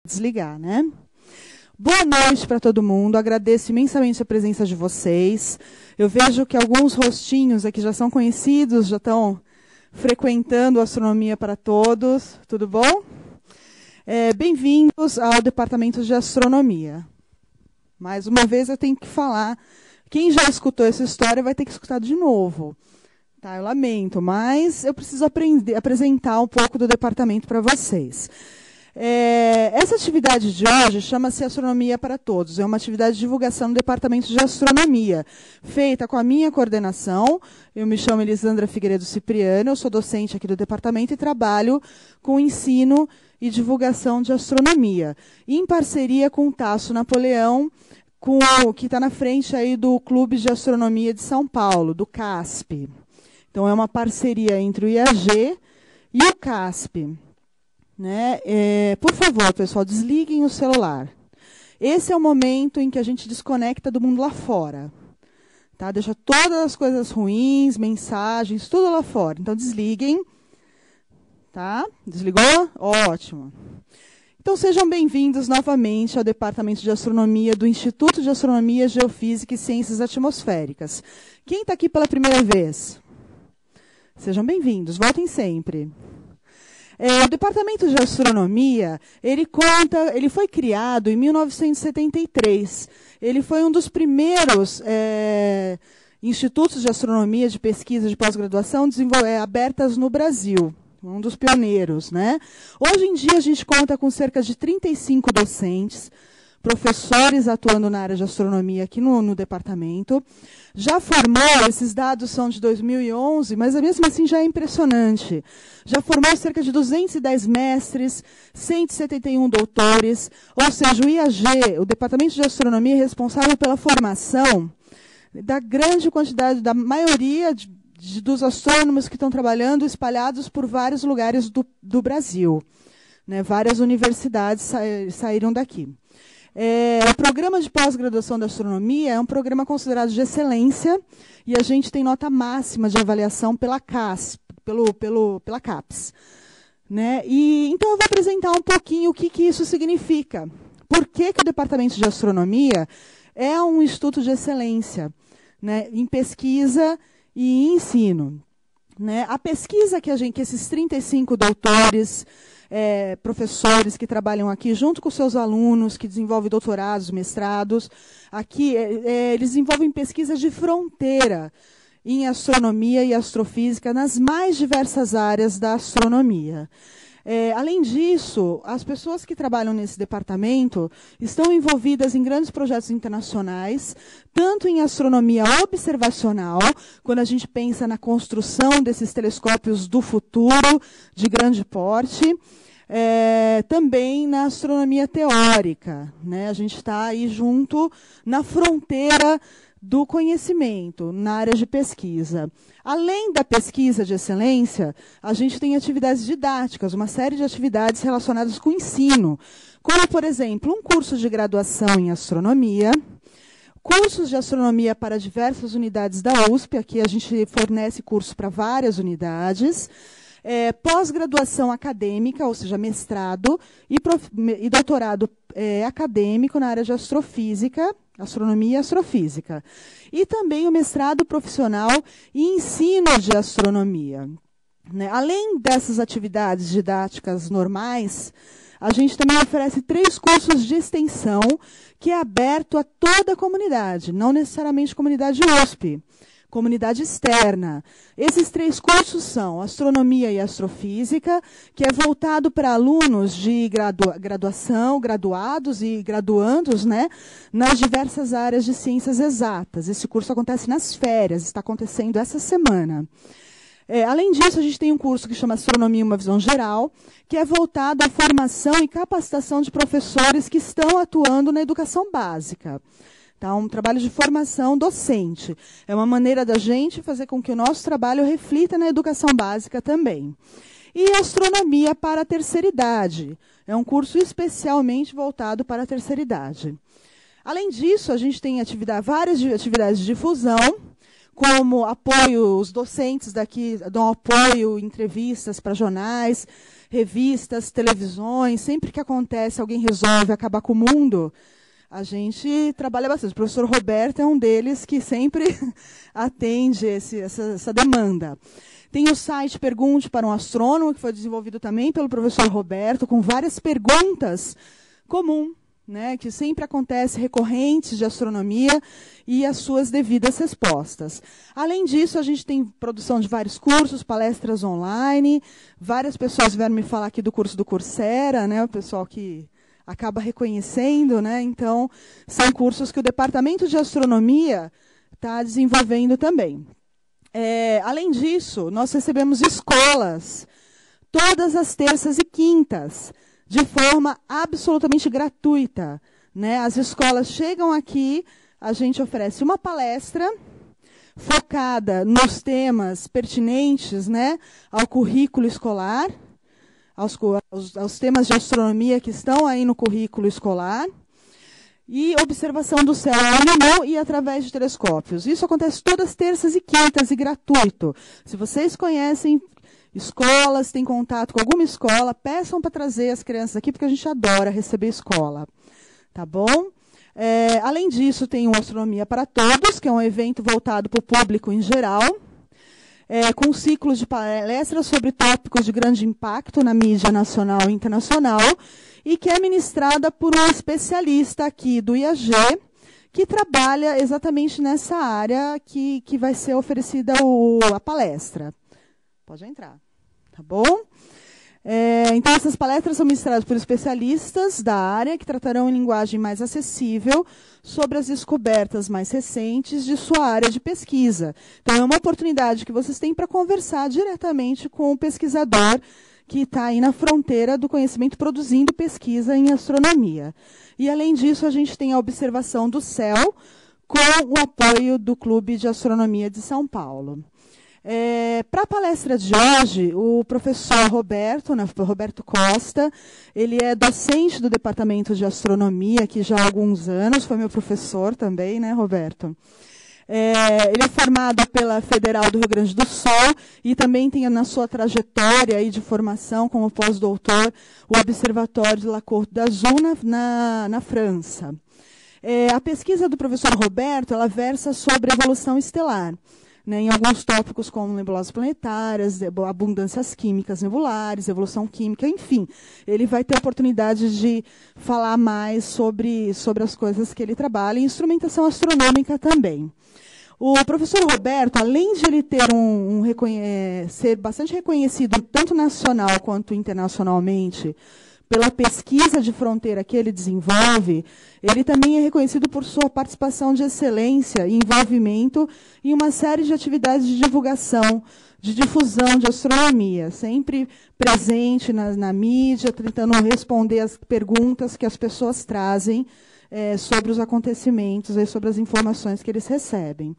desligar, né? Boa noite para todo mundo, agradeço imensamente a presença de vocês. Eu vejo que alguns rostinhos aqui já são conhecidos, já estão frequentando Astronomia para Todos, tudo bom? Bem-vindos ao Departamento de Astronomia. Mais uma vez eu tenho que falar, quem já escutou essa história vai ter que escutar de novo. Tá, eu lamento, mas eu preciso apresentar um pouco do departamento para vocês. Essa atividade de hoje chama-se Astronomia para Todos. É uma atividade de divulgação no Departamento de Astronomia, feita com a minha coordenação. Eu me chamo Elisandra Figueiredo Cipriano, eu sou docente aqui do departamento e trabalho com ensino e divulgação de astronomia, em parceria com o Tasso Napoleão, que está na frente aí do Clube de Astronomia de São Paulo, do CASP. Então, é uma parceria entre o IAG e o CASP. Né? Por favor, pessoal, desliguem o celular. Esse é o momento em que a gente desconecta do mundo lá fora. Tá? Deixa todas as coisas ruins, mensagens, tudo lá fora. Então, desliguem. Tá? Desligou? Ótimo. Então, sejam bem-vindos novamente ao Departamento de Astronomia do Instituto de Astronomia, Geofísica e Ciências Atmosféricas. Quem está aqui pela primeira vez? Sejam bem-vindos, voltem sempre. O Departamento de Astronomia, ele foi criado em 1973. Ele foi um dos primeiros institutos de astronomia, de pesquisa, de pós-graduação abertas no Brasil. Um dos pioneiros, né? Hoje em dia, a gente conta com cerca de 35 docentes, professores atuando na área de astronomia aqui no departamento. Já formou, esses dados são de 2011, mas mesmo assim já é impressionante. Já formou cerca de 210 mestres, 171 doutores, ou seja, o IAG, o Departamento de Astronomia, é responsável pela formação da grande quantidade, da maioria dos astrônomos que estão trabalhando espalhados por vários lugares do Brasil. Né? Várias universidades saíram daqui. O programa de pós-graduação da astronomia é um programa considerado de excelência e a gente tem nota máxima de avaliação pela CASP, pela CAPES. Né? Então, eu vou apresentar um pouquinho o que isso significa. Por que o Departamento de Astronomia é um instituto de excelência, né, em pesquisa e ensino. Né? A pesquisa que esses 35 doutores, professores que trabalham aqui, junto com seus alunos, que desenvolvem doutorados, mestrados, aqui eles desenvolvem pesquisas de fronteira em astronomia e astrofísica nas mais diversas áreas da astronomia. Além disso, as pessoas que trabalham nesse departamento estão envolvidas em grandes projetos internacionais, tanto em astronomia observacional, quando a gente pensa na construção desses telescópios do futuro, de grande porte, também na astronomia teórica. Né? A gente está aí junto na fronteira do conhecimento, na área de pesquisa. Além da pesquisa de excelência, a gente tem atividades didáticas, uma série de atividades relacionadas com o ensino, como, por exemplo, um curso de graduação em astronomia, cursos de astronomia para diversas unidades da USP, aqui a gente fornece curso para várias unidades, pós-graduação acadêmica, ou seja, mestrado e doutorado acadêmico na área de astrofísica, astronomia e astrofísica. E também o mestrado profissional e ensino de astronomia. Né? Além dessas atividades didáticas normais, a gente também oferece 3 cursos de extensão, que é aberto a toda a comunidade, não necessariamente comunidade USP. Comunidade externa. Esses 3 cursos são Astronomia e Astrofísica, que é voltado para alunos de graduação, graduados e graduandos, né, nas diversas áreas de ciências exatas. Esse curso acontece nas férias, está acontecendo essa semana. Além disso, a gente tem um curso que chama Astronomia Uma Visão Geral, que é voltado à formação e capacitação de professores que estão atuando na educação básica. Tá, um trabalho de formação docente. É uma maneira da gente fazer com que o nosso trabalho reflita na educação básica também. E astronomia para a terceira idade. É um curso especialmente voltado para a terceira idade. Além disso, a gente tem várias atividades de difusão, como apoio, os docentes daqui dão apoio, entrevistas para jornais, revistas, televisões, sempre que acontece, alguém resolve acabar com o mundo, a gente trabalha bastante. O professor Roberto é um deles que sempre atende essa demanda. Tem o site Pergunte para um Astrônomo, que foi desenvolvido também pelo professor Roberto, com várias perguntas comuns, né, que sempre acontecem, recorrentes de astronomia, e as suas devidas respostas. Além disso, a gente tem produção de vários cursos, palestras online, várias pessoas vieram me falar aqui do curso do Coursera, né, o pessoal que acaba reconhecendo, né, então, são cursos que o Departamento de Astronomia está desenvolvendo também. Além disso, nós recebemos escolas, todas as terças e quintas, de forma absolutamente gratuita, né? As escolas chegam aqui, a gente oferece uma palestra focada nos temas pertinentes, né, ao currículo escolar, aos temas de astronomia que estão aí no currículo escolar, e observação do céu aluno e através de telescópios. Isso acontece todas as terças e quintas e gratuito. Se vocês conhecem escolas, têm contato com alguma escola, peçam para trazer as crianças aqui, porque a gente adora receber escola. Tá bom? Além disso, tem o Astronomia para Todos, que é um evento voltado para o público em geral, com ciclos de palestras sobre tópicos de grande impacto na mídia nacional e internacional, e que é ministrada por um especialista aqui do IAG, que trabalha exatamente nessa área que vai ser oferecida a palestra. Pode entrar, tá bom? Então, essas palestras são ministradas por especialistas da área, que tratarão em linguagem mais acessível sobre as descobertas mais recentes de sua área de pesquisa. Então, é uma oportunidade que vocês têm para conversar diretamente com o pesquisador que está aí na fronteira do conhecimento produzindo pesquisa em astronomia. E, além disso, a gente tem a observação do céu com o apoio do Clube de Astronomia de São Paulo. Para a palestra de hoje, o professor Roberto Costa, ele é docente do Departamento de Astronomia aqui já há alguns anos, foi meu professor também, né, Roberto? Ele é formado pela Federal do Rio Grande do Sul e também tem na sua trajetória aí de formação como pós-doutor o Observatório de La Côte d'Azur na França. A pesquisa do professor Roberto, ela versa sobre evolução estelar, né, em alguns tópicos como nebulosas planetárias, abundâncias químicas nebulares, evolução química, enfim. Ele vai ter a oportunidade de falar mais sobre as coisas que ele trabalha e instrumentação astronômica também. O professor Roberto, além de ele ter ser bastante reconhecido tanto nacional quanto internacionalmente pela pesquisa de fronteira que ele desenvolve, ele também é reconhecido por sua participação de excelência e envolvimento em uma série de atividades de divulgação, de difusão de astronomia, sempre presente na mídia, tentando responder as perguntas que as pessoas trazem sobre os acontecimentos e sobre as informações que eles recebem.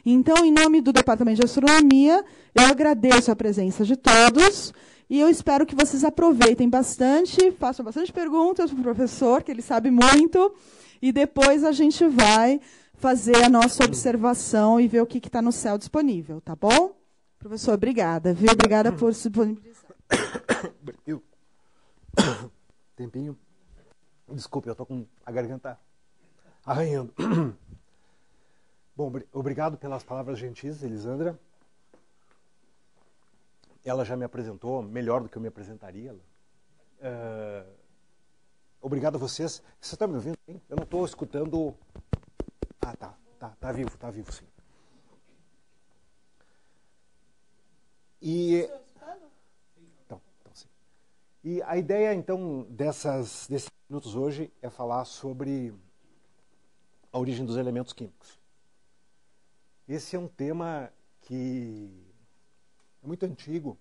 Então, em nome do Departamento de Astronomia, eu agradeço a presença de todos e eu espero que vocês aproveitem bastante, façam bastante perguntas para o professor, que ele sabe muito, e depois a gente vai fazer a nossa observação e ver o que está no céu disponível, tá bom? Professor, obrigada, viu? Obrigada por se disponibilizar. Tempinho. Desculpe, eu estou com a garganta arranhando. Bom, obrigado pelas palavras gentis, Elisandra. Ela já me apresentou melhor do que eu me apresentaria. Obrigado a vocês. Você está me ouvindo? Hein? Eu não estou escutando... Ah, tá vivo sim. E... Então sim. E a ideia, então, desses minutos hoje é falar sobre a origem dos elementos químicos. Esse é um tema que é muito antigo.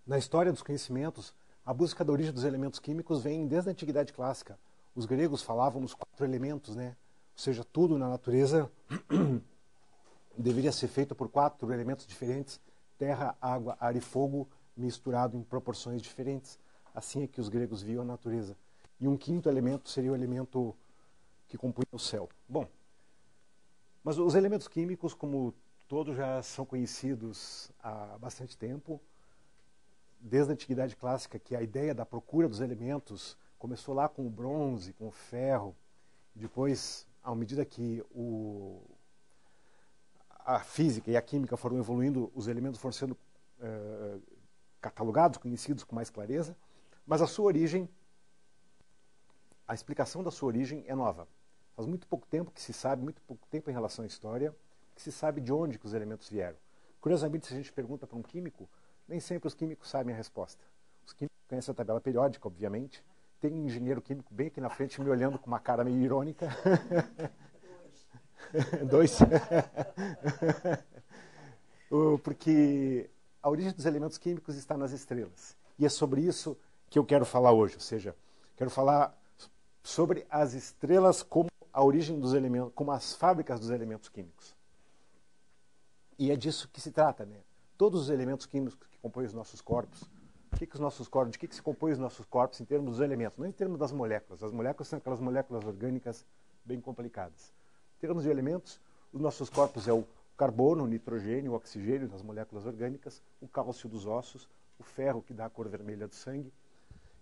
Na história dos conhecimentos, a busca da origem dos elementos químicos vem desde a Antiguidade Clássica. Os gregos falavam nos 4 elementos, né? Ou seja, tudo na natureza deveria ser feito por 4 elementos diferentes: terra, água, ar e fogo, misturado em proporções diferentes. Assim é que os gregos viam a natureza. E um 5º elemento seria o elemento que compunha o céu. Bom, mas os elementos químicos, como todos já são conhecidos há bastante tempo, desde a Antiguidade Clássica, que a ideia da procura dos elementos começou lá com o bronze, com o ferro, e depois, à medida que a física e a química foram evoluindo, os elementos foram sendo catalogados, conhecidos com mais clareza, mas a sua origem, a explicação da sua origem é nova. Faz muito pouco tempo que se sabe, muito pouco tempo em relação à história, que se sabe de onde que os elementos vieram. Curiosamente, se a gente pergunta para um químico, nem sempre os químicos sabem a resposta. Os químicos conhecem a tabela periódica, obviamente. Tem um engenheiro químico bem aqui na frente me olhando com uma cara meio irônica. Dois. Porque a origem dos elementos químicos está nas estrelas. E é sobre isso que eu quero falar hoje. Ou seja, quero falar sobre as estrelas como a origem dos elementos, como as fábricas dos elementos químicos. E é disso que se trata, né? Todos os elementos químicos que compõem os nossos corpos, de que se compõem os nossos corpos em termos dos elementos, não em termos das moléculas. As moléculas são aquelas moléculas orgânicas bem complicadas. Em termos de elementos, os nossos corpos é o carbono, o nitrogênio, o oxigênio das moléculas orgânicas, o cálcio dos ossos, o ferro que dá a cor vermelha do sangue.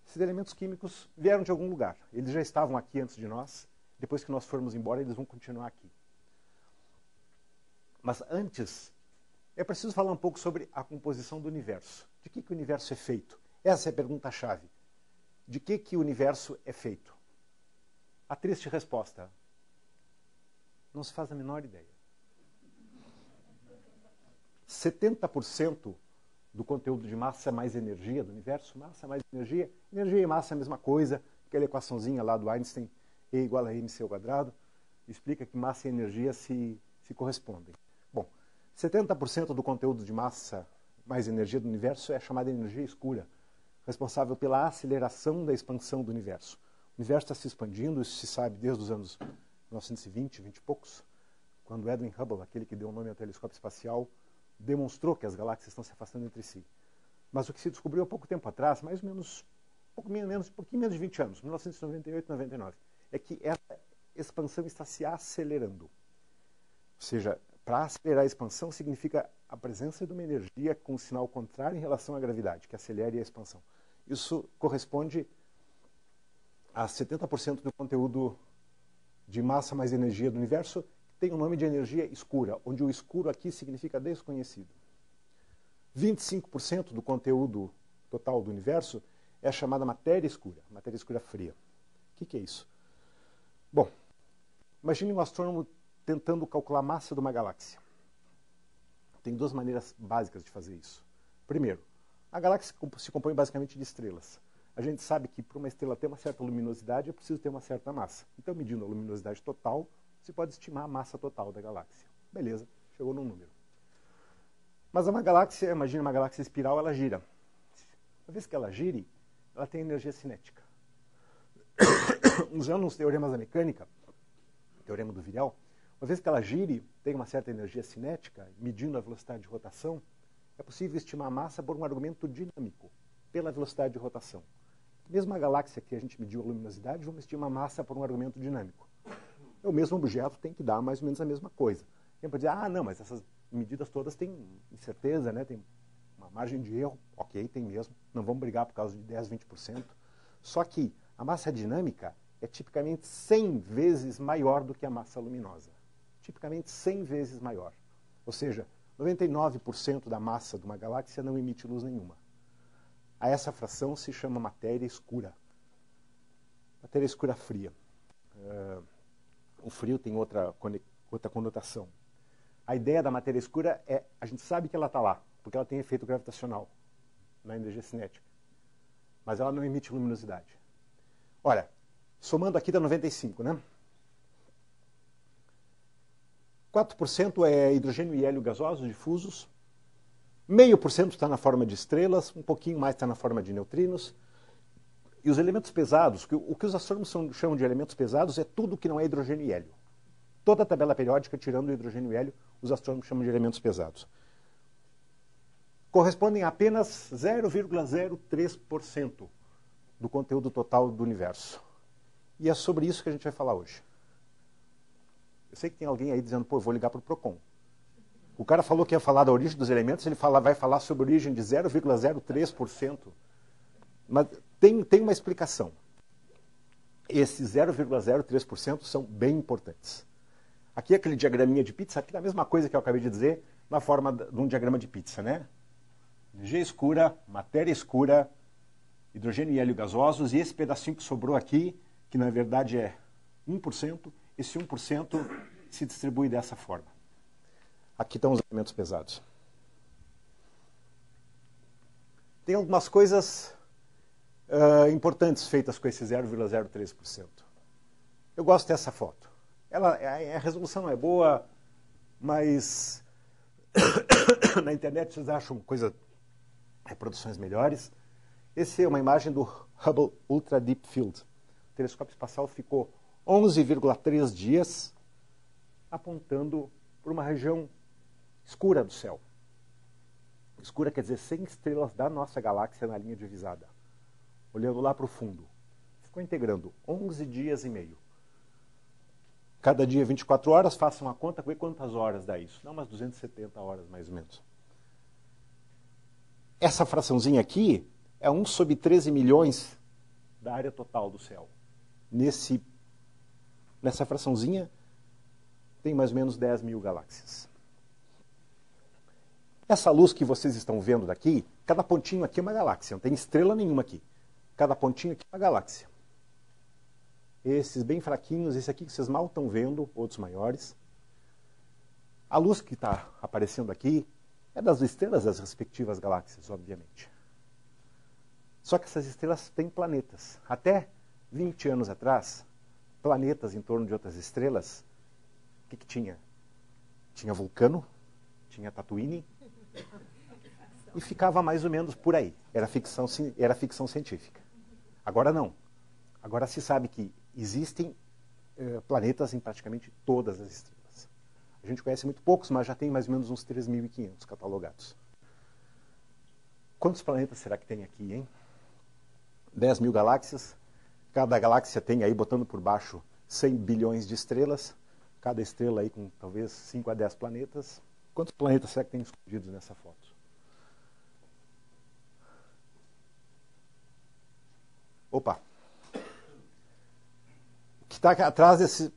Esses elementos químicos vieram de algum lugar. Eles já estavam aqui antes de nós. Depois que nós formos embora, eles vão continuar aqui. Mas antes, é preciso falar um pouco sobre a composição do universo. De que o universo é feito? Essa é a pergunta-chave. De que o universo é feito? A triste resposta: não se faz a menor ideia. 70% do conteúdo de massa mais energia do universo, massa mais energia, energia e massa é a mesma coisa, aquela equaçãozinha lá do Einstein, E igual a mc ao quadrado, explica que massa e energia se correspondem. Bom, 70% do conteúdo de massa mais energia do universo é a chamada energia escura, responsável pela aceleração da expansão do universo. O universo está se expandindo, isso se sabe desde os anos 1920, 20 e poucos, quando Edwin Hubble, aquele que deu o nome ao telescópio espacial, demonstrou que as galáxias estão se afastando entre si. Mas o que se descobriu há pouco tempo atrás, mais ou menos, um pouquinho menos de 20 anos, 1998, 99, é que essa expansão está se acelerando. Ou seja, para acelerar a expansão significa a presença de uma energia com um sinal contrário em relação à gravidade, que acelere a expansão. Isso corresponde a 70% do conteúdo de massa mais energia do universo, tem o nome de energia escura, onde o escuro aqui significa desconhecido. 25% do conteúdo total do universo é a chamada matéria escura fria. O que é isso? Bom, imagine um astrônomo tentando calcular a massa de uma galáxia. Tem duas maneiras básicas de fazer isso. Primeiro, a galáxia se compõe basicamente de estrelas. A gente sabe que para uma estrela ter uma certa luminosidade é preciso ter uma certa massa. Então, medindo a luminosidade total, se pode estimar a massa total da galáxia. Beleza, chegou num número. Mas uma galáxia, imagine uma galáxia espiral, ela gira. Uma vez que ela gire, ela tem energia cinética. Usando os teoremas da mecânica, o teorema do Virel, uma vez que ela gire, tem uma certa energia cinética, medindo a velocidade de rotação, é possível estimar a massa por um argumento dinâmico, pela velocidade de rotação. Mesmo a galáxia que a gente mediu a luminosidade, vamos estimar a massa por um argumento dinâmico. O mesmo objeto tem que dar mais ou menos a mesma coisa. Tem para dizer, não, mas essas medidas todas têm incerteza, né? Tem uma margem de erro. Ok, tem mesmo. Não vamos brigar por causa de 10, 20%. Só que a massa dinâmica é tipicamente 100 vezes maior do que a massa luminosa. Tipicamente 100 vezes maior. Ou seja, 99% da massa de uma galáxia não emite luz nenhuma. A essa fração se chama matéria escura. Matéria escura fria. O frio tem outra conotação. A ideia da matéria escura é, a gente sabe que ela está lá, porque ela tem efeito gravitacional na energia cinética. Mas ela não emite luminosidade. Olha, somando aqui dá 95, né? 4% é hidrogênio e hélio gasosos difusos. 0,5% está na forma de estrelas, um pouquinho mais está na forma de neutrinos. E os elementos pesados, o que os astrônomos chamam de elementos pesados é tudo que não é hidrogênio e hélio. Toda a tabela periódica, tirando o hidrogênio e hélio, os astrônomos chamam de elementos pesados. Correspondem a apenas 0,03% do conteúdo total do universo. E é sobre isso que a gente vai falar hoje. Eu sei que tem alguém aí dizendo, eu vou ligar para o PROCON. O cara falou que ia falar da origem dos elementos, ele vai falar sobre a origem de 0,03%. Mas tem uma explicação. Esses 0,03% são bem importantes. Aqui aquele diagraminha de pizza, aqui é a mesma coisa que eu acabei de dizer, na forma de um diagrama de pizza, né? Energia escura, matéria escura, hidrogênio e hélio gasosos, e esse pedacinho que sobrou aqui, que na verdade é 1%, esse 1% se distribui dessa forma. Aqui estão os elementos pesados. Tem algumas coisas importantes feitas com esse 0,03%. Eu gosto dessa foto. A resolução não é boa, mas na internet vocês acham reproduções melhores. Essa é uma imagem do Hubble Ultra Deep Field. O telescópio espacial ficou 11,3 dias apontando por uma região escura do céu. Escura quer dizer 100 estrelas da nossa galáxia na linha divisada. Olhando lá para o fundo. Ficou integrando 11 dias e meio. Cada dia 24 horas, façam a conta, vê quantas horas dá isso. Não, umas 270 horas mais ou menos. Essa fraçãozinha aqui é 1 sobre 13 milhões da área total do céu. Nessa fraçãozinha tem mais ou menos 10 mil galáxias. Essa luz que vocês estão vendo daqui, cada pontinho aqui é uma galáxia, não tem estrela nenhuma aqui. Cada pontinho aqui é uma galáxia. Esses bem fraquinhos, esse aqui que vocês mal estão vendo, outros maiores. A luz que está aparecendo aqui é das estrelas das respectivas galáxias, obviamente. Só que essas estrelas têm planetas. Até 20 anos atrás, planetas em torno de outras estrelas, o que tinha? Tinha Vulcano, tinha Tatooine, e ficava mais ou menos por aí. Era ficção científica. Agora não. Agora se sabe que existem planetas em praticamente todas as estrelas. A gente conhece muito poucos, mas já tem mais ou menos uns 3.500 catalogados. Quantos planetas será que tem aqui, hein? 10 mil galáxias. Cada galáxia tem aí, botando por baixo, 100 bilhões de estrelas. Cada estrela aí com talvez 5 a 10 planetas. Quantos planetas será que tem escondidos nessa foto? Opa! O que está atrás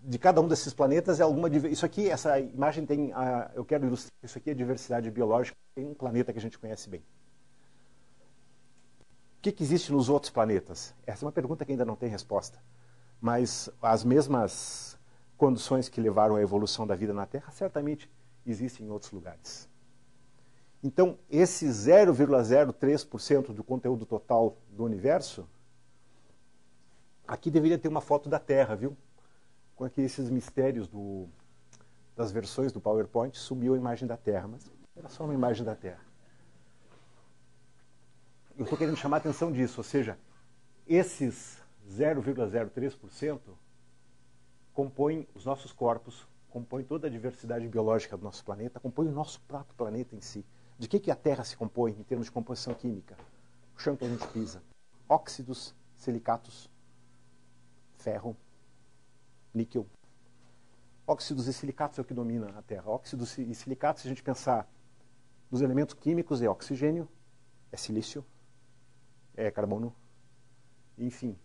de cada um desses planetas é alguma... Isso aqui, essa imagem tem... eu quero ilustrar, isso aqui é diversidade biológica. Tem um planeta que a gente conhece bem. O que existe nos outros planetas? Essa é uma pergunta que ainda não tem resposta. Mas as mesmas condições que levaram à evolução da vida na Terra certamente existem em outros lugares. Então, esse 0,03% do conteúdo total do universo, aqui deveria ter uma foto da Terra, viu? Com aqui esses mistérios das versões do PowerPoint, sumiu a imagem da Terra, mas era só uma imagem da Terra. Eu estou querendo chamar a atenção disso, ou seja, esses 0,03% compõem os nossos corpos, compõem toda a diversidade biológica do nosso planeta, compõem o nosso próprio planeta em si. De que a Terra se compõe em termos de composição química? O chão que a gente pisa. Óxidos, silicatos, ferro, níquel. Óxidos e silicatos é o que domina a Terra. Óxidos e silicatos, se a gente pensar nos elementos químicos, é oxigênio, é silício, é carbono, enfim,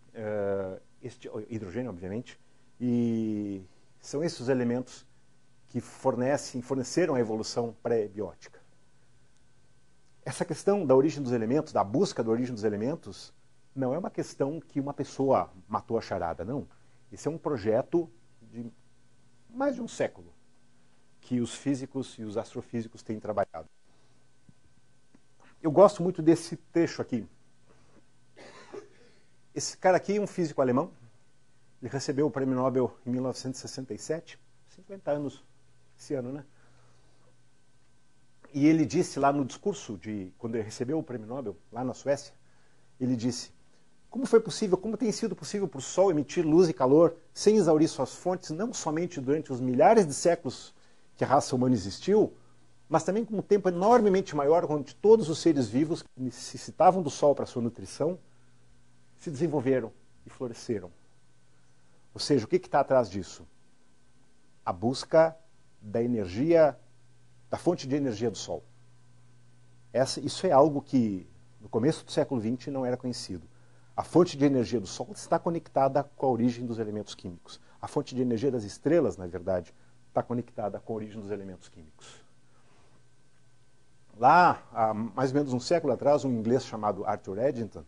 hidrogênio, obviamente. E são esses os elementos que forneceram a evolução pré-biótica. Essa questão da origem dos elementos, da busca da origem dos elementos, não é uma questão que uma pessoa matou a charada, não. Esse é um projeto de mais de um século que os físicos e os astrofísicos têm trabalhado. Eu gosto muito desse trecho aqui. Esse cara aqui é um físico alemão. Ele recebeu o Prêmio Nobel em 1967, 50 anos esse ano, né? E ele disse lá no discurso, quando ele recebeu o Prêmio Nobel, lá na Suécia, ele disse: como foi possível, como tem sido possível para o Sol emitir luz e calor sem exaurir suas fontes, não somente durante os milhares de séculos que a raça humana existiu, mas também com um tempo enormemente maior, onde todos os seres vivos que necessitavam do Sol para sua nutrição se desenvolveram e floresceram. Ou seja, o que está atrás disso? A busca da energia, da fonte de energia do Sol. Isso é algo que, no começo do século XX, não era conhecido. A fonte de energia do Sol está conectada com a origem dos elementos químicos. A fonte de energia das estrelas, na verdade, está conectada com a origem dos elementos químicos. Lá, há mais ou menos um século atrás, um inglês chamado Arthur Eddington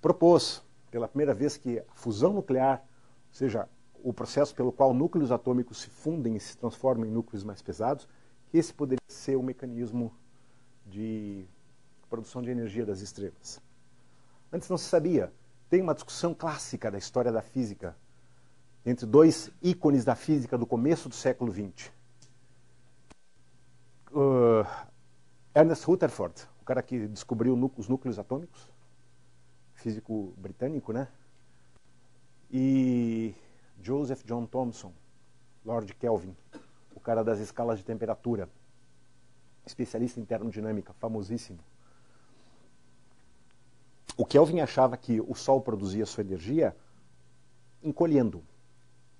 propôs, pela primeira vez, que a fusão nuclear, ou seja, o processo pelo qual núcleos atômicos se fundem e se transformam em núcleos mais pesados, que esse poderia ser o mecanismo de produção de energia das estrelas. Antes não se sabia. Tem uma discussão clássica da história da física entre dois ícones da física do começo do século XX. Ernest Rutherford, o cara que descobriu os núcleos atômicos, físico britânico, né? E Joseph John Thomson, Lord Kelvin, o cara das escalas de temperatura, especialista em termodinâmica, famosíssimo. O Kelvin achava que o Sol produzia sua energia encolhendo.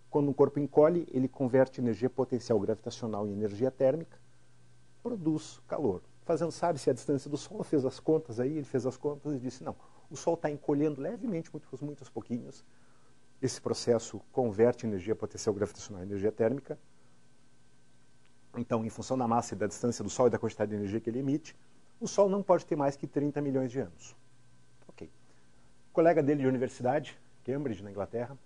Quando um corpo encolhe, ele converte energia potencial gravitacional em energia térmica, produz calor. Fazendo, sabe-se a distância do Sol, fez as contas aí, ele fez as contas e disse, não, o Sol está encolhendo levemente, muitos pouquinhos. Esse processo converte energia potencial gravitacional em energia térmica. Então, em função da massa e da distância do Sol e da quantidade de energia que ele emite, o Sol não pode ter mais que 30 milhões de anos. Ok. O colega dele de universidade, Cambridge, na Inglaterra,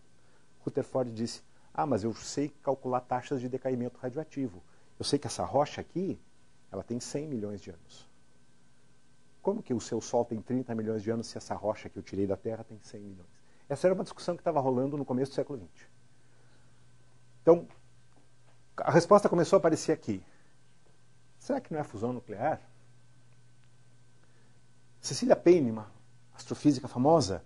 Rutherford disse, mas eu sei calcular taxas de decaimento radioativo. Eu sei que essa rocha aqui, ela tem 100 milhões de anos. Como que o seu Sol tem 30 milhões de anos se essa rocha que eu tirei da Terra tem 100 milhões? Essa era uma discussão que estava rolando no começo do século XX. Então, a resposta começou a aparecer aqui. Será que não é fusão nuclear? Cecilia Payne, uma astrofísica famosa,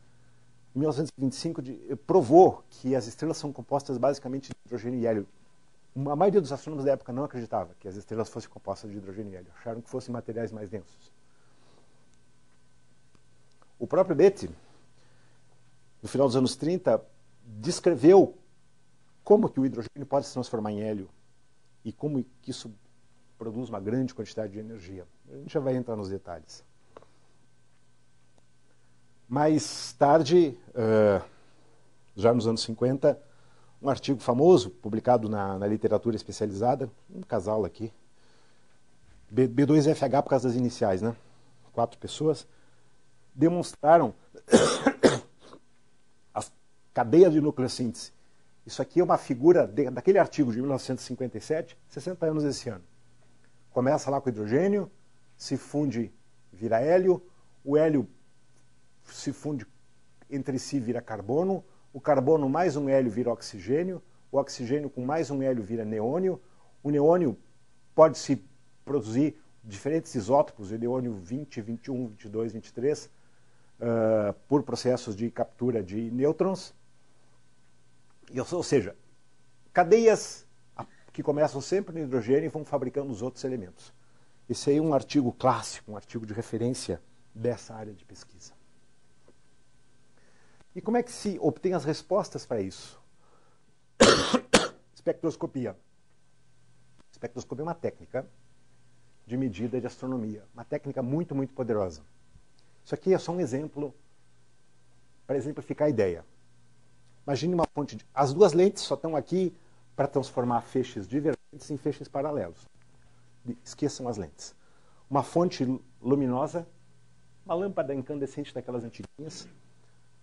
em 1925 provou que as estrelas são compostas basicamente de hidrogênio e hélio. A maioria dos astrônomos da época não acreditava que as estrelas fossem compostas de hidrogênio e hélio. Acharam que fossem materiais mais densos. O próprio Bethe, no final dos anos 30, descreveu como que o hidrogênio pode se transformar em hélio e como que isso produz uma grande quantidade de energia. A gente já vai entrar nos detalhes. Mais tarde, já nos anos 50, um artigo famoso, publicado na literatura especializada, um casal aqui, B2FH por causa das iniciais, né? 4 pessoas, demonstraram as cadeias de nucleossíntese. Isso aqui é uma figura daquele artigo de 1957, 60 anos esse ano. Começa lá com hidrogênio, se funde, vira hélio, o hélio se funde entre si, vira carbono, o carbono mais um hélio vira oxigênio, o oxigênio com mais um hélio vira neônio, o neônio pode se produzir diferentes isótopos, o neônio 20, 21, 22, 23, por processos de captura de nêutrons. Ou seja, cadeias que começam sempre no hidrogênio e vão fabricando os outros elementos. Esse aí é um artigo clássico, um artigo de referência dessa área de pesquisa. E como é que se obtém as respostas para isso? Espectroscopia. Espectroscopia é uma técnica de medida de astronomia. Uma técnica muito, muito poderosa. Isso aqui é só um exemplo para exemplificar a ideia. Imagine uma fonte de... As duas lentes só estão aqui para transformar feixes divergentes em feixes paralelos. Esqueçam as lentes. Uma fonte luminosa, uma lâmpada incandescente daquelas antiguinhas.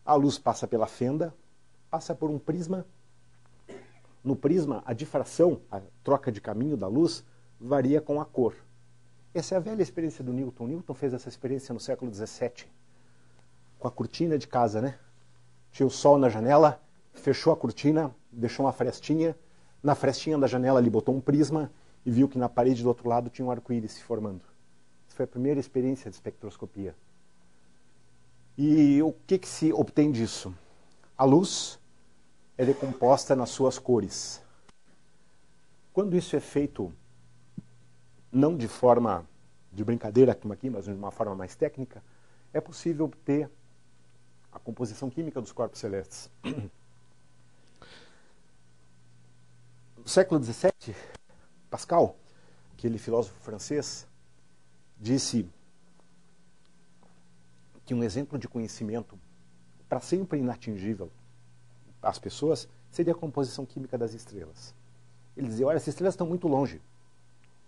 A luz passa pela fenda, passa por um prisma. No prisma, a difração, a troca de caminho da luz, varia com a cor. Essa é a velha experiência do Newton. Newton fez essa experiência no século XVII, com a cortina de casa, né? Tinha o sol na janela, fechou a cortina, deixou uma frestinha. Na frestinha da janela ele botou um prisma e viu que na parede do outro lado tinha um arco-íris se formando. Essa foi a primeira experiência de espectroscopia. E o que se obtém disso? A luz é decomposta nas suas cores. Quando isso é feito, não de forma de brincadeira como aqui, mas de uma forma mais técnica, é possível obter a composição química dos corpos celestes. No século XVII, Pascal, aquele filósofo francês, disse que um exemplo de conhecimento para sempre inatingível às pessoas seria a composição química das estrelas. Ele dizia, olha, as estrelas estão muito longe.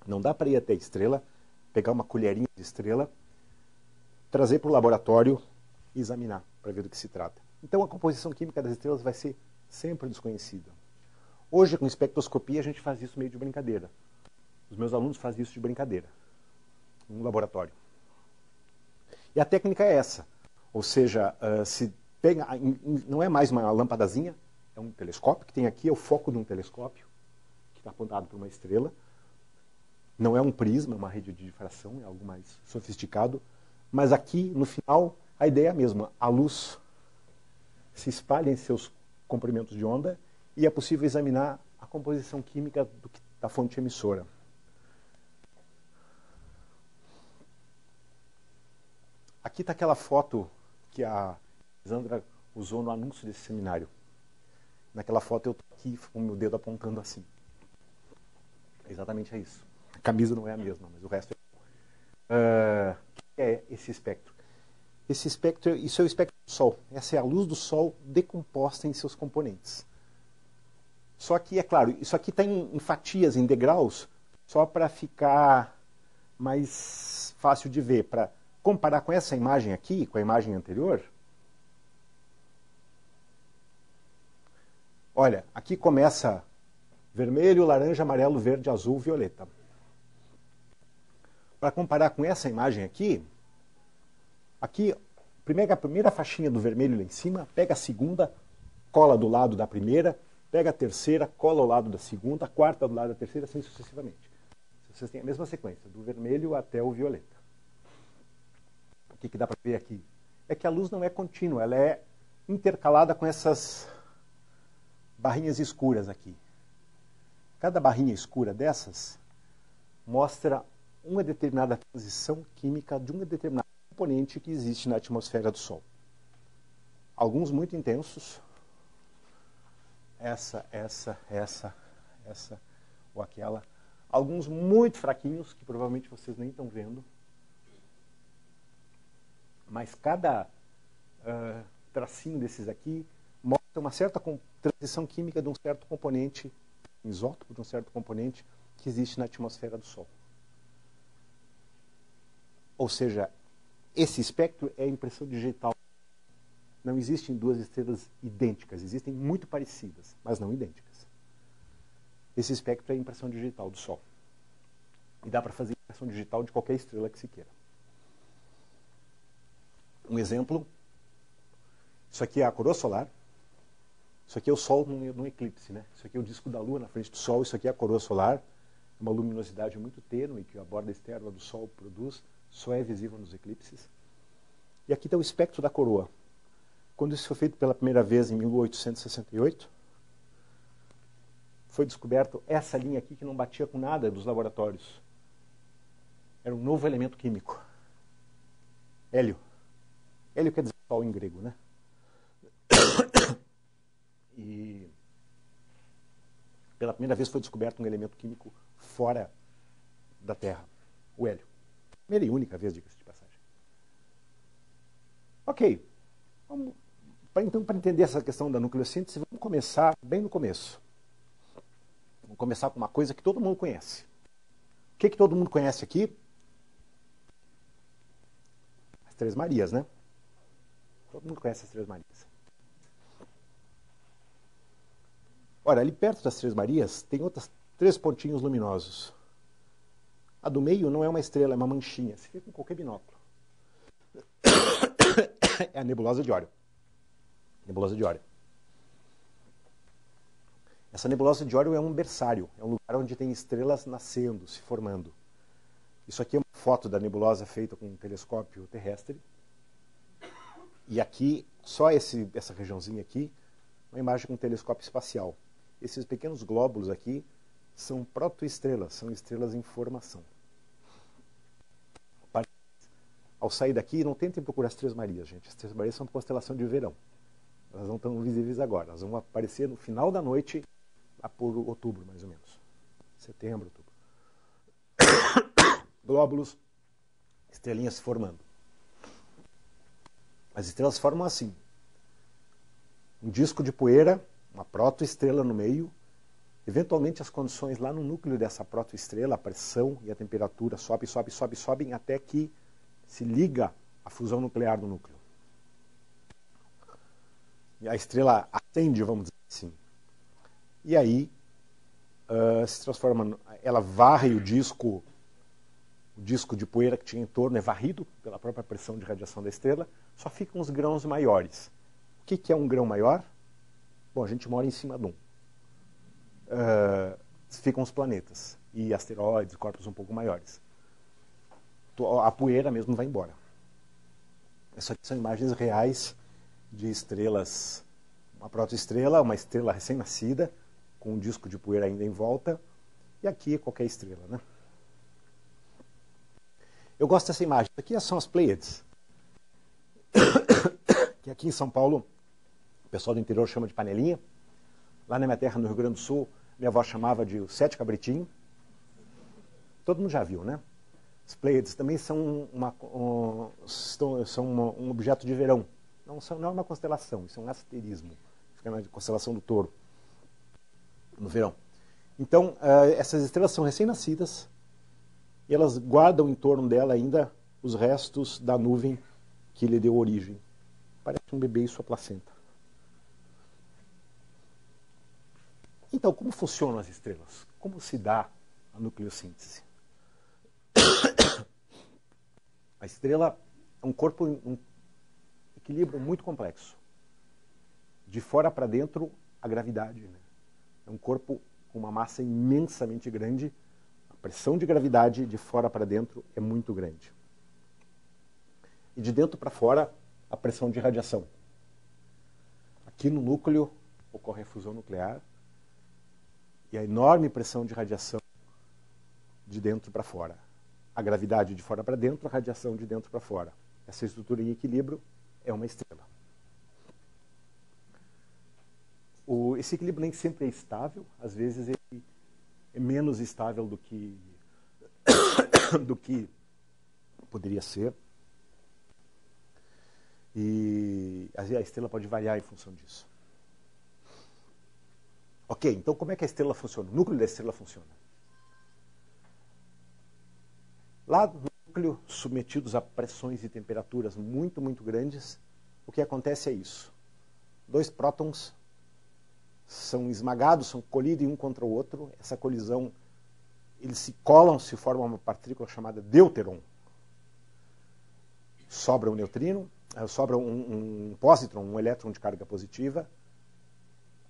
Não dá para ir até a estrela, pegar uma colherinha de estrela, trazer para o laboratório e examinar para ver do que se trata. Então a composição química das estrelas vai ser sempre desconhecida. Hoje, com espectroscopia, a gente faz isso meio de brincadeira. Os meus alunos fazem isso de brincadeira, no laboratório. E a técnica é essa. Ou seja, se pega, não é mais uma lâmpadazinha, é um telescópio, que tem aqui é o foco de um telescópio, que está apontado para uma estrela. Não é um prisma, é uma rede de difração, é algo mais sofisticado. Mas aqui, no final, a ideia é a mesma. A luz se espalha em seus comprimentos de onda e é possível examinar a composição química da fonte emissora. Aqui está aquela foto que a Sandra usou no anúncio desse seminário. Naquela foto eu estou aqui com o meu dedo apontando assim. Exatamente é isso. A camisa não é a mesma, mas o resto é. O que é esse espectro? Esse espectro, isso é o espectro do Sol. Essa é a luz do Sol decomposta em seus componentes. Só que, é claro, isso aqui está em fatias, em degraus, só para ficar mais fácil de ver. Para comparar com essa imagem aqui, com a imagem anterior, olha, aqui começa vermelho, laranja, amarelo, verde, azul, violeta. Para comparar com essa imagem aqui, pega a primeira faixinha do vermelho lá em cima, pega a segunda, cola do lado da primeira, pega a terceira, cola ao lado da segunda, a quarta do lado da terceira, assim sucessivamente. Vocês têm a mesma sequência, do vermelho até o violeta. O que dá para ver aqui? É que a luz não é contínua, ela é intercalada com essas barrinhas escuras aqui. Cada barrinha escura dessas mostra uma determinada transição química de um determinado componente que existe na atmosfera do Sol. Alguns muito intensos, essa ou aquela. Alguns muito fraquinhos, que provavelmente vocês nem estão vendo. Mas cada tracinho desses aqui mostra uma certa transição química de um certo componente, isótopo de um certo componente que existe na atmosfera do Sol. Ou seja, esse espectro é a impressão digital. Não existem duas estrelas idênticas, existem muito parecidas, mas não idênticas. Esse espectro é a impressão digital do Sol. E dá para fazer impressão digital de qualquer estrela que se queira. Um exemplo, isso aqui é a coroa solar, isso aqui é o Sol num eclipse, né? Isso aqui é o disco da Lua na frente do Sol, isso aqui é a coroa solar, é uma luminosidade muito tênue que a borda externa do Sol produz, só é visível nos eclipses. E aqui está o espectro da coroa. Quando isso foi feito pela primeira vez em 1868, foi descoberto essa linha aqui que não batia com nada dos laboratórios. Era um novo elemento químico. Hélio. Hélio quer dizer sol em grego, né? E pela primeira vez foi descoberto um elemento químico fora da Terra, o hélio. Primeira e única vez, diga-se de passagem. Ok. Então, para entender essa questão da nucleossíntese, vamos começar bem no começo. Vamos começar com uma coisa que todo mundo conhece. O que todo mundo conhece aqui? As Três Marias, né? Todo mundo conhece as Três Marias. Ora, ali perto das Três Marias tem outros 3 pontinhos luminosos. A do meio não é uma estrela, é uma manchinha. Se vê com qualquer binóculo. É a nebulosa de Órion. Nebulosa de Órion. Essa nebulosa de Órion é um berçário, é um lugar onde tem estrelas nascendo, se formando. Isso aqui é uma foto da nebulosa feita com um telescópio terrestre. E aqui, só essa regiãozinha aqui, uma imagem com um telescópio espacial. Esses pequenos glóbulos aqui são protoestrelas, são estrelas em formação. Ao sair daqui, não tentem procurar as Três Marias, gente. As Três Marias são uma constelação de verão. Elas não estão visíveis agora. Elas vão aparecer no final da noite, lá por outubro, mais ou menos. Setembro, outubro. glóbulos, estrelinhas se formando. As estrelas formam assim: um disco de poeira, uma protoestrela no meio. Eventualmente as condições lá no núcleo dessa protoestrela, a pressão e a temperatura sobem até que se liga a fusão nuclear no núcleo. E a estrela acende, vamos dizer assim. E aí se transforma, ela varre o disco de poeira que tinha em torno, é varrido pela própria pressão de radiação da estrela, só ficam os grãos maiores. O que é um grão maior? Bom, a gente mora em cima de um. Ficam os planetas e asteroides, corpos um pouco maiores. A poeira mesmo vai embora. Essas são imagens reais de estrelas, uma protoestrela, uma estrela recém-nascida, com um disco de poeira ainda em volta, e aqui qualquer estrela, né? Eu gosto dessa imagem. Aqui são as Pleiades, que aqui em São Paulo o pessoal do interior chama de panelinha. Lá na minha terra, no Rio Grande do Sul, minha avó chamava de os 7 cabritinhos. Todo mundo já viu, né? As Pleiades também são um objeto de verão. Não é uma constelação, isso é um asterismo. Fica na constelação do Touro, no verão. Então, essas estrelas são recém-nascidas e elas guardam em torno dela ainda os restos da nuvem que lhe deu origem. Parece um bebê e sua placenta. Então, como funcionam as estrelas? Como se dá a nucleossíntese? A estrela é um corpo, um equilíbrio muito complexo. De fora para dentro, a gravidade, né? É um corpo com uma massa imensamente grande. A pressão de gravidade de fora para dentro é muito grande. E de dentro para fora, a pressão de radiação. Aqui no núcleo ocorre a fusão nuclear e a enorme pressão de radiação de dentro para fora. A gravidade de fora para dentro, a radiação de dentro para fora. Essa estrutura em equilíbrio é uma estrela. Esse equilíbrio nem sempre é estável, às vezes ele é menos estável do que poderia ser. E a estrela pode variar em função disso. Ok, então como é que a estrela funciona? O núcleo da estrela funciona. Lá no núcleo, submetidos a pressões e temperaturas muito, muito grandes, o que acontece é isso. 2 prótons são esmagados, são colidos um contra o outro. Essa colisão, eles se colam, se formam uma partícula chamada deuteron. Sobra um neutrino, sobra um pósitron, um elétron de carga positiva,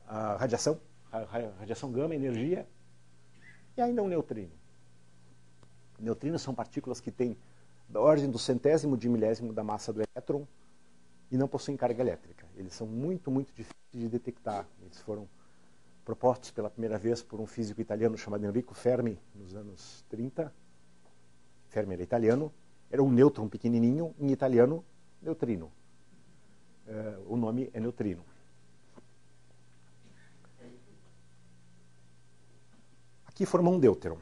a radiação gama, energia, e ainda um neutrino. Neutrinos são partículas que têm da ordem do centésimo de milésimo da massa do elétron e não possuem carga elétrica. Eles são muito, muito difíceis de detectar. Eles foram propostos pela primeira vez por um físico italiano chamado Enrico Fermi, nos anos 30. Fermi era italiano. Era um nêutron pequenininho, em italiano, neutrino. O nome é neutrino. Aqui forma um deuteron.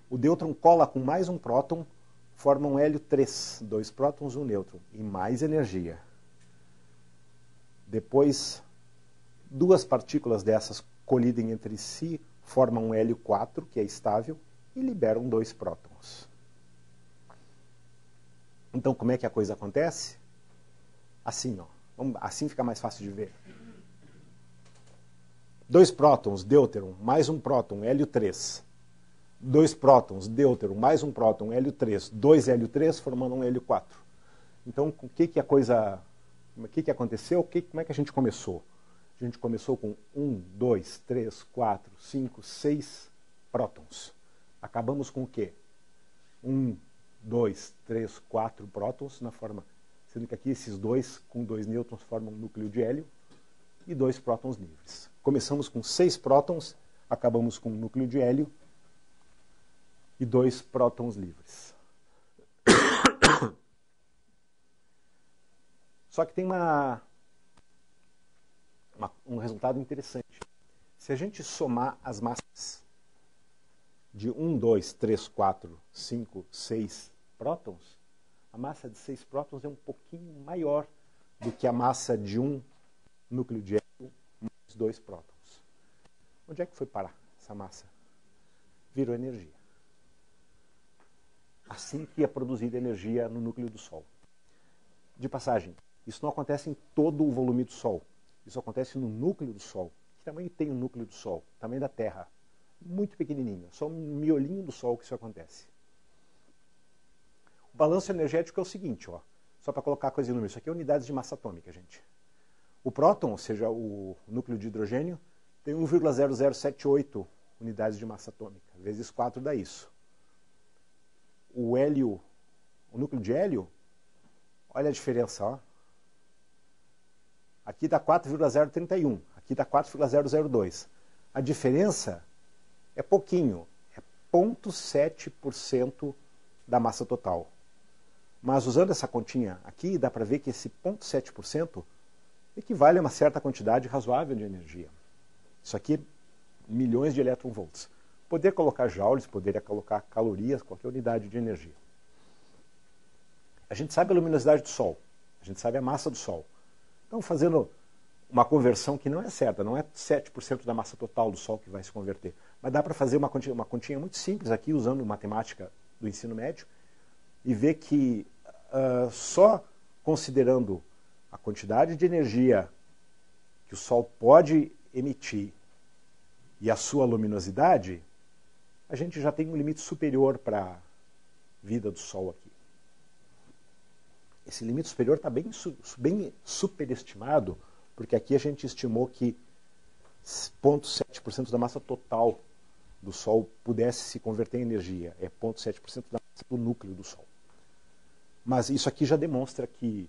O deuteron cola com mais um próton, forma um hélio 3, 2 prótons, um nêutron, e mais energia. Depois, 2 partículas dessas colidem entre si, formam um hélio 4, que é estável, e liberam 2 prótons. Então, como é que a coisa acontece? Assim, ó. Assim fica mais fácil de ver. 2 prótons, deuteron, mais um próton, hélio 3. 2 prótons, deuteron, mais um próton, hélio 3. 2 hélio 3 formando um hélio 4. Então, o que aconteceu? Como é que a gente começou? A gente começou com 1, 2, 3, 4, 5, 6 prótons. Acabamos com o quê? 1, 2, 3, 4 prótons na forma, sendo que aqui esses 2 com 2 nêutrons formam um núcleo de hélio e 2 prótons livres. Começamos com 6 prótons, acabamos com um núcleo de hélio e 2 prótons livres. Só que tem um resultado interessante. Se a gente somar as massas de 1, 2, 3, 4, 5, 6 prótons, a massa de 6 prótons é um pouquinho maior do que a massa de um núcleo de hélio mais 2 prótons. Onde é que foi parar essa massa? Virou energia. Assim que é produzida energia no núcleo do Sol. De passagem, isso não acontece em todo o volume do Sol. Isso acontece no núcleo do Sol. Que tamanho tem o núcleo do Sol? Tamanho da Terra. Muito pequenininho. Só um miolinho do Sol que isso acontece. O balanço energético é o seguinte, ó, só para colocar a coisa em número. Isso aqui é unidades de massa atômica, gente. O próton, ou seja, o núcleo de hidrogênio, tem 1,0078 unidades de massa atômica. Vezes 4 dá isso. O hélio, o núcleo de hélio, olha a diferença, ó. Aqui dá 4,031, aqui dá 4,002. A diferença é pouquinho, é 0,7% da massa total. Mas usando essa continha aqui, dá para ver que esse 0,7% equivale a uma certa quantidade razoável de energia. Isso aqui é milhões de eletronvolts. Poder colocar joules, poderia colocar calorias, qualquer unidade de energia. A gente sabe a luminosidade do Sol, a gente sabe a massa do Sol. Então, fazendo uma conversão que não é certa, não é 7% da massa total do Sol que vai se converter, mas dá para fazer uma continha muito simples aqui, usando matemática do ensino médio, e ver que só considerando a quantidade de energia que o Sol pode emitir e a sua luminosidade, a gente já tem um limite superior para a vida do Sol aqui. Esse limite superior está bem superestimado, porque aqui a gente estimou que 0,7% da massa total do Sol pudesse se converter em energia. É 0,7% da massa do núcleo do Sol. Mas isso aqui já demonstra que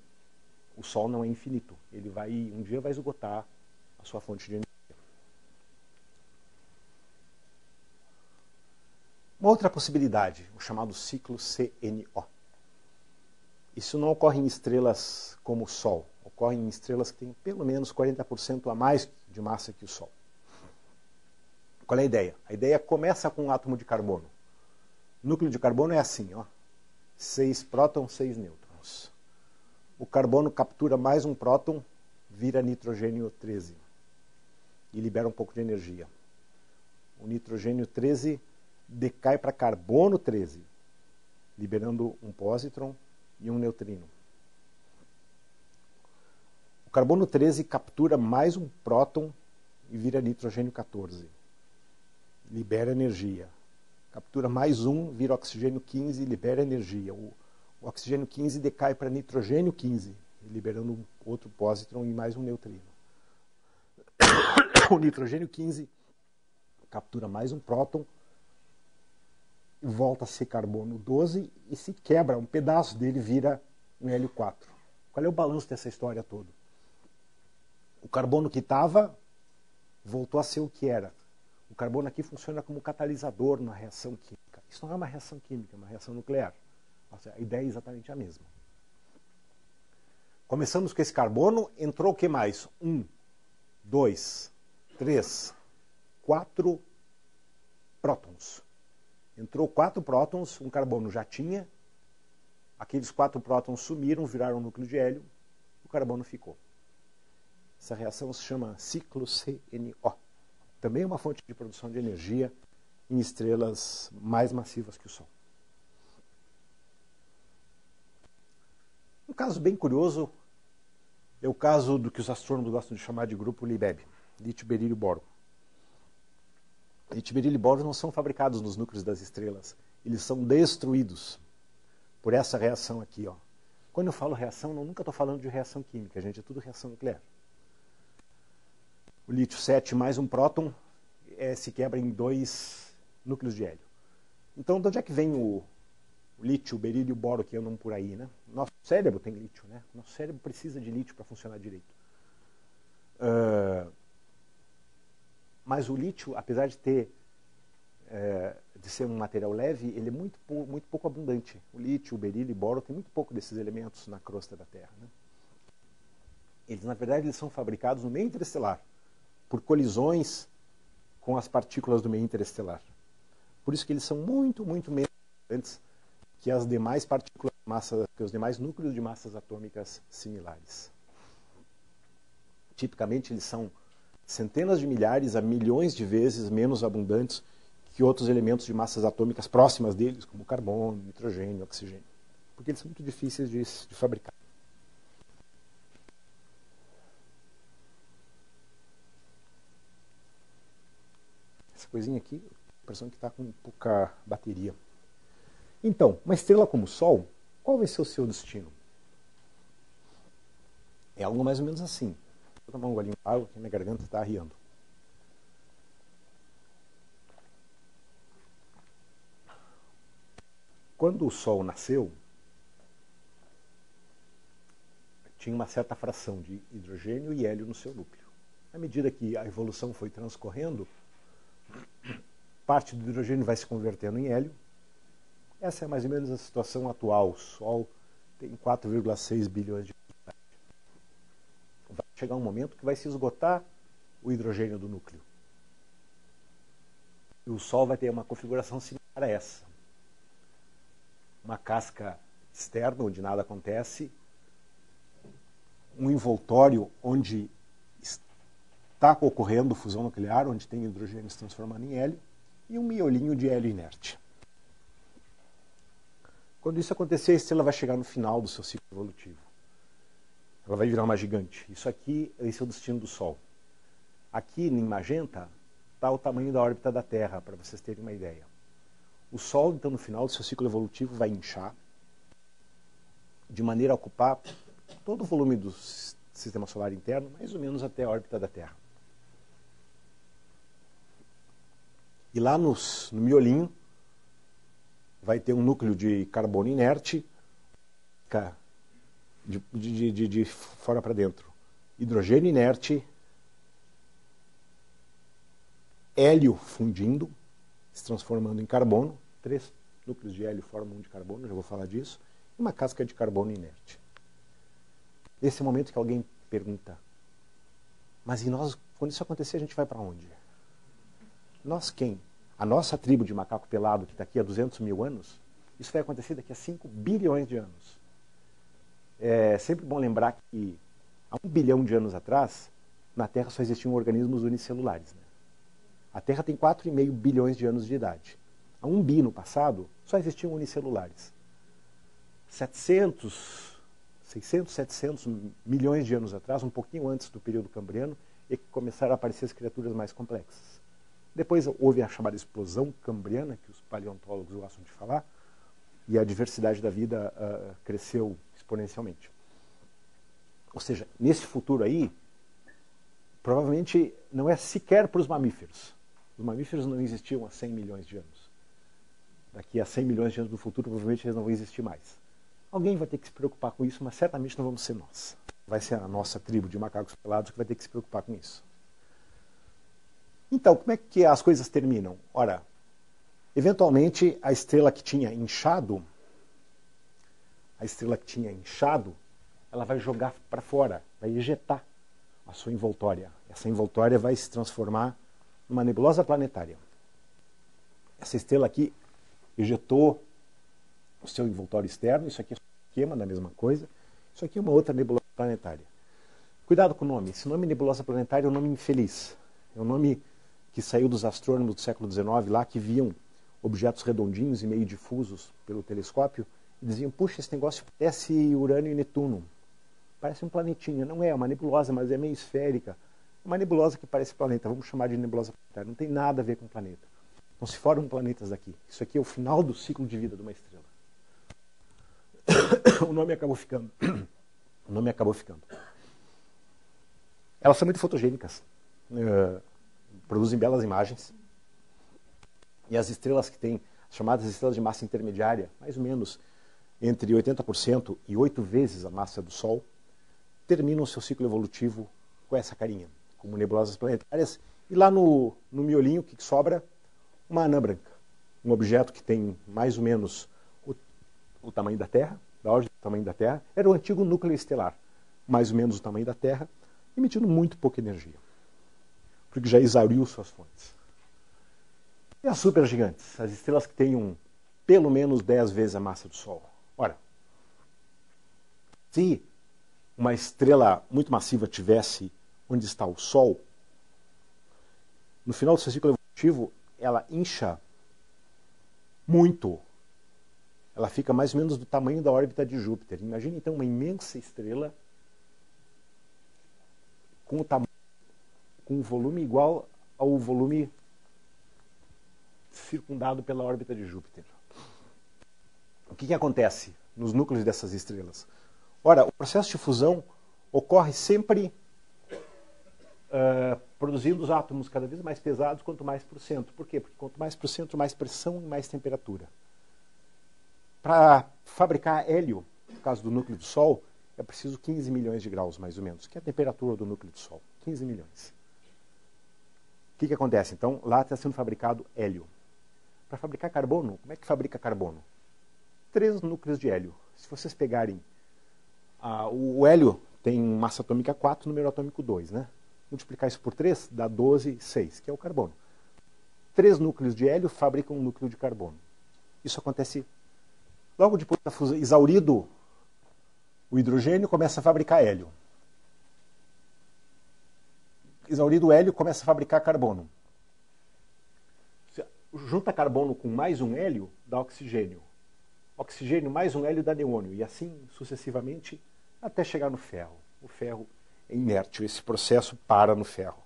o Sol não é infinito. Ele um dia vai esgotar a sua fonte de energia. Uma outra possibilidade, o chamado ciclo CNO. Isso não ocorre em estrelas como o Sol. Ocorre em estrelas que têm pelo menos 40% a mais de massa que o Sol. Qual é a ideia? A ideia começa com um átomo de carbono. O núcleo de carbono é assim, ó. 6 prótons, 6 nêutrons. O carbono captura mais um próton, vira nitrogênio 13 e libera um pouco de energia. O nitrogênio 13 decai para carbono 13, liberando um pósitron e um neutrino. O carbono 13 captura mais um próton e vira nitrogênio 14. Libera energia. Captura mais um, vira oxigênio 15 e libera energia. O oxigênio 15 decai para nitrogênio 15, liberando um outro pósitron e mais um neutrino. O nitrogênio 15 captura mais um próton, volta a ser carbono 12 e se quebra, um pedaço dele vira um hélio 4. Qual é o balanço dessa história toda? O carbono que estava voltou a ser o que era. O carbono aqui funciona como catalisador na reação química. Isso não é uma reação química, é uma reação nuclear. A ideia é exatamente a mesma. Começamos com esse carbono, entrou o que mais? 1, 2, 3, 4 prótons. Entrou 4 prótons, um carbono já tinha, aqueles 4 prótons sumiram, viraram um núcleo de hélio, o carbono ficou. Essa reação se chama ciclo CNO. Também é uma fonte de produção de energia em estrelas mais massivas que o Sol. Um caso bem curioso é o caso do que os astrônomos gostam de chamar de grupo LIBEB, lítio, berílio, boro. Lítio, berílio e boro não são fabricados nos núcleos das estrelas, eles são destruídos por essa reação aqui, ó. Quando eu falo reação, eu nunca estou falando de reação química, gente, é tudo reação nuclear. O lítio 7 mais um próton se quebra em 2 núcleos de hélio. Então, de onde é que vem o lítio, o berílio e o boro que andam por aí, né? Nosso cérebro tem lítio, né? Nosso cérebro precisa de lítio para funcionar direito. Mas o lítio, apesar de ser um material leve, ele é muito pouco abundante. O lítio, o berílio e o boro tem muito pouco desses elementos na crosta da Terra, né? Eles, na verdade, eles são fabricados no meio interestelar, por colisões com as partículas do meio interestelar. Por isso que eles são muito, muito menos abundantes que as demais partículas de massa, que os demais núcleos de massas atômicas similares. Tipicamente, eles são centenas de milhares a milhões de vezes menos abundantes que outros elementos de massas atômicas próximas deles, como carbono, nitrogênio, oxigênio. Porque eles são muito difíceis de fabricar. Essa coisinha aqui, a impressão que está com pouca bateria. Então, uma estrela como o Sol, qual vai ser o seu destino? É algo mais ou menos assim. Vou tomar um golinho de água, que minha garganta está arriando. Quando o Sol nasceu, tinha uma certa fração de hidrogênio e hélio no seu núcleo. À medida que a evolução foi transcorrendo, parte do hidrogênio vai se convertendo em hélio. Essa é mais ou menos a situação atual. O Sol tem 4,6 bilhões de anos. Vai chegar um momento que vai se esgotar o hidrogênio do núcleo. E o Sol vai ter uma configuração similar a essa. Uma casca externa, onde nada acontece, um envoltório onde está ocorrendo fusão nuclear, onde tem hidrogênio se transformando em hélio, e um miolinho de hélio inerte. Quando isso acontecer, a estrela vai chegar no final do seu ciclo evolutivo. Ela vai virar uma gigante. Isso aqui, esse é o destino do Sol. Aqui, em magenta, está o tamanho da órbita da Terra, para vocês terem uma ideia. O Sol, então, no final do seu ciclo evolutivo, vai inchar, de maneira a ocupar todo o volume do sistema solar interno, mais ou menos até a órbita da Terra. E lá no miolinho vai ter um núcleo de carbono inerte, de fora para dentro. Hidrogênio inerte, hélio fundindo, se transformando em carbono. 3 núcleos de hélio formam um de carbono, já vou falar disso. E uma casca de carbono inerte. Esse é o momento que alguém pergunta, mas e nós, quando isso acontecer, a gente vai para onde? Nós quem? A nossa tribo de macaco pelado, que está aqui há 200 mil anos, isso vai acontecer daqui a 5 bilhões de anos. É sempre bom lembrar que há 1 bilhão de anos atrás, na Terra só existiam organismos unicelulares. Né? A Terra tem 4,5 bilhões de anos de idade. Há 1 bi no passado, só existiam unicelulares. 600, 700 milhões de anos atrás, um pouquinho antes do período cambriano, é que começaram a aparecer as criaturas mais complexas. Depois houve a chamada explosão cambriana, que os paleontólogos gostam de falar, e a diversidade da vida cresceu exponencialmente. Ou seja, nesse futuro aí, provavelmente não é sequer para os mamíferos. Os mamíferos não existiam há 100 milhões de anos. Daqui a 100 milhões de anos no futuro, provavelmente eles não vão existir mais. Alguém vai ter que se preocupar com isso, mas certamente não vamos ser nós. Vai ser a nossa tribo de macacos pelados que vai ter que se preocupar com isso. Então, como é que as coisas terminam? Ora, eventualmente a estrela que tinha inchado, ela vai jogar para fora, vai ejetar a sua envoltória. Essa envoltória vai se transformar numa nebulosa planetária. Essa estrela aqui ejetou o seu envoltório externo, isso aqui é um esquema da mesma coisa, isso aqui é uma outra nebulosa planetária. Cuidado com o nome, esse nome nebulosa planetária é um nome infeliz, é um nome que saiu dos astrônomos do século XIX lá, que viam objetos redondinhos e meio difusos pelo telescópio, e diziam, puxa, esse negócio parece Urano e Netuno, parece um planetinha, não é uma nebulosa, mas é meio esférica, é uma nebulosa que parece planeta, vamos chamar de nebulosa planetária, não tem nada a ver com planeta. Não se formam planetas daqui. Isso aqui é o final do ciclo de vida de uma estrela. O nome acabou ficando. Elas são muito fotogênicas. Produzem belas imagens. E as estrelas que têm, as chamadas estrelas de massa intermediária, mais ou menos entre 80% e 8 vezes a massa do Sol, terminam o seu ciclo evolutivo com essa carinha, como nebulosas planetárias. E lá no miolinho, o que sobra? Uma anã branca, um objeto que tem mais ou menos o tamanho da Terra, da ordem do tamanho da Terra, era o antigo núcleo estelar, mais ou menos o tamanho da Terra, emitindo muito pouca energia, porque já exauriu suas fontes. E as supergigantes, as estrelas que têm pelo menos 10 vezes a massa do Sol. Ora, se uma estrela muito massiva tivesse onde está o Sol, no final do seu ciclo evolutivo, ela incha muito. Ela fica mais ou menos do tamanho da órbita de Júpiter. Imagine então uma imensa estrela com um volume igual ao volume circundado pela órbita de Júpiter. O que acontece nos núcleos dessas estrelas? Ora, o processo de fusão ocorre sempre produzindo os átomos cada vez mais pesados quanto mais por cento. Por quê? Porque quanto mais por cento, mais pressão e mais temperatura. Para fabricar hélio, no caso do núcleo do Sol, é preciso 15 milhões de graus, mais ou menos, que é a temperatura do núcleo do Sol. 15 milhões. O que acontece? Então, lá está sendo fabricado hélio. Para fabricar carbono, como é que fabrica carbono? 3 núcleos de hélio. Se vocês pegarem... o hélio tem massa atômica 4, número atômico 2, né? Multiplicar isso por 3 dá 12, 6, que é o carbono. 3 núcleos de hélio fabricam um núcleo de carbono. Isso acontece logo depois da fusão. Exaurido o hidrogênio, começa a fabricar hélio. Exaurido o hélio, começa a fabricar carbono. Junta carbono com mais um hélio, dá oxigênio. Oxigênio mais um hélio dá neônio. E assim sucessivamente até chegar no ferro. O ferro é inerte, esse processo para no ferro.